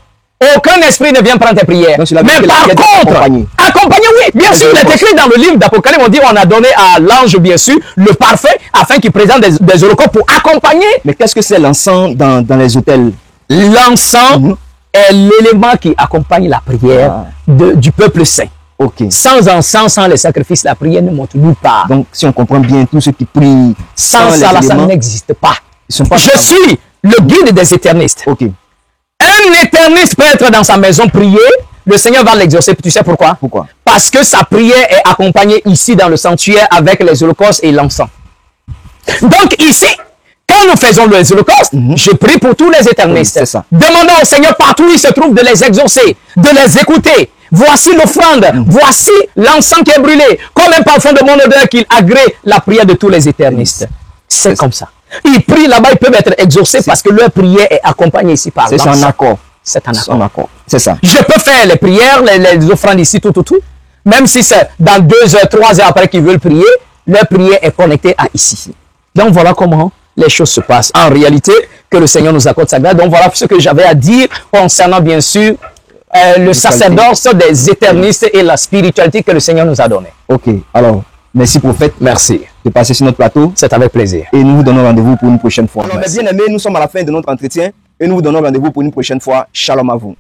Aucun esprit ne vient prendre tes prières. Donc, mais par contre, accompagner, oui, bien sûr, il est écrit dans le livre d'Apocalypse, on dit on a donné à l'ange, bien sûr, le parfait, afin qu'il présente des holocaustes pour accompagner. Mais qu'est-ce que c'est l'encens dans les autels? L'encens est l'élément qui accompagne la prière du peuple saint. Sans encens, sans les sacrifices, la prière ne monte nulle part. Donc, si on comprend bien, tous ceux qui prient sans ça, ça n'existe pas. Je suis le guide des éternistes. Un éterniste peut être dans sa maison prier, le Seigneur va l'exaucer. Tu sais pourquoi? Parce que sa prière est accompagnée ici dans le sanctuaire avec les holocaustes et l'encens. Donc ici, quand nous faisons les holocaustes, je prie pour tous les éternistes. Demandons au Seigneur partout où il se trouve de les exaucer, de les écouter. Voici l'offrande, voici l'encens qui est brûlé, comme un parfum de mon odeur qu'il agrée la prière de tous les éternistes. C'est comme ça. Ils prient là-bas, ils peuvent être exaucés parce que leur prière est accompagnée ici par l'encens. C'est un accord. C'est un accord. C'est ça. Je peux faire les prières, les offrandes ici, tout. Même si c'est dans 2 heures, 3 heures après qu'ils veulent prier, leur prière est connectée à ici. Donc voilà comment les choses se passent. En réalité, que le Seigneur nous accorde sa grâce. Donc voilà ce que j'avais à dire concernant bien sûr le sacerdoce des éternistes et la spiritualité que le Seigneur nous a donnée. Alors, merci prophète. Merci de passer sur notre plateau. C'est avec plaisir. Et nous vous donnons rendez-vous pour une prochaine fois. Alors, mes bien-aimés, nous sommes à la fin de notre entretien et nous vous donnons rendez-vous pour une prochaine fois. Shalom à vous.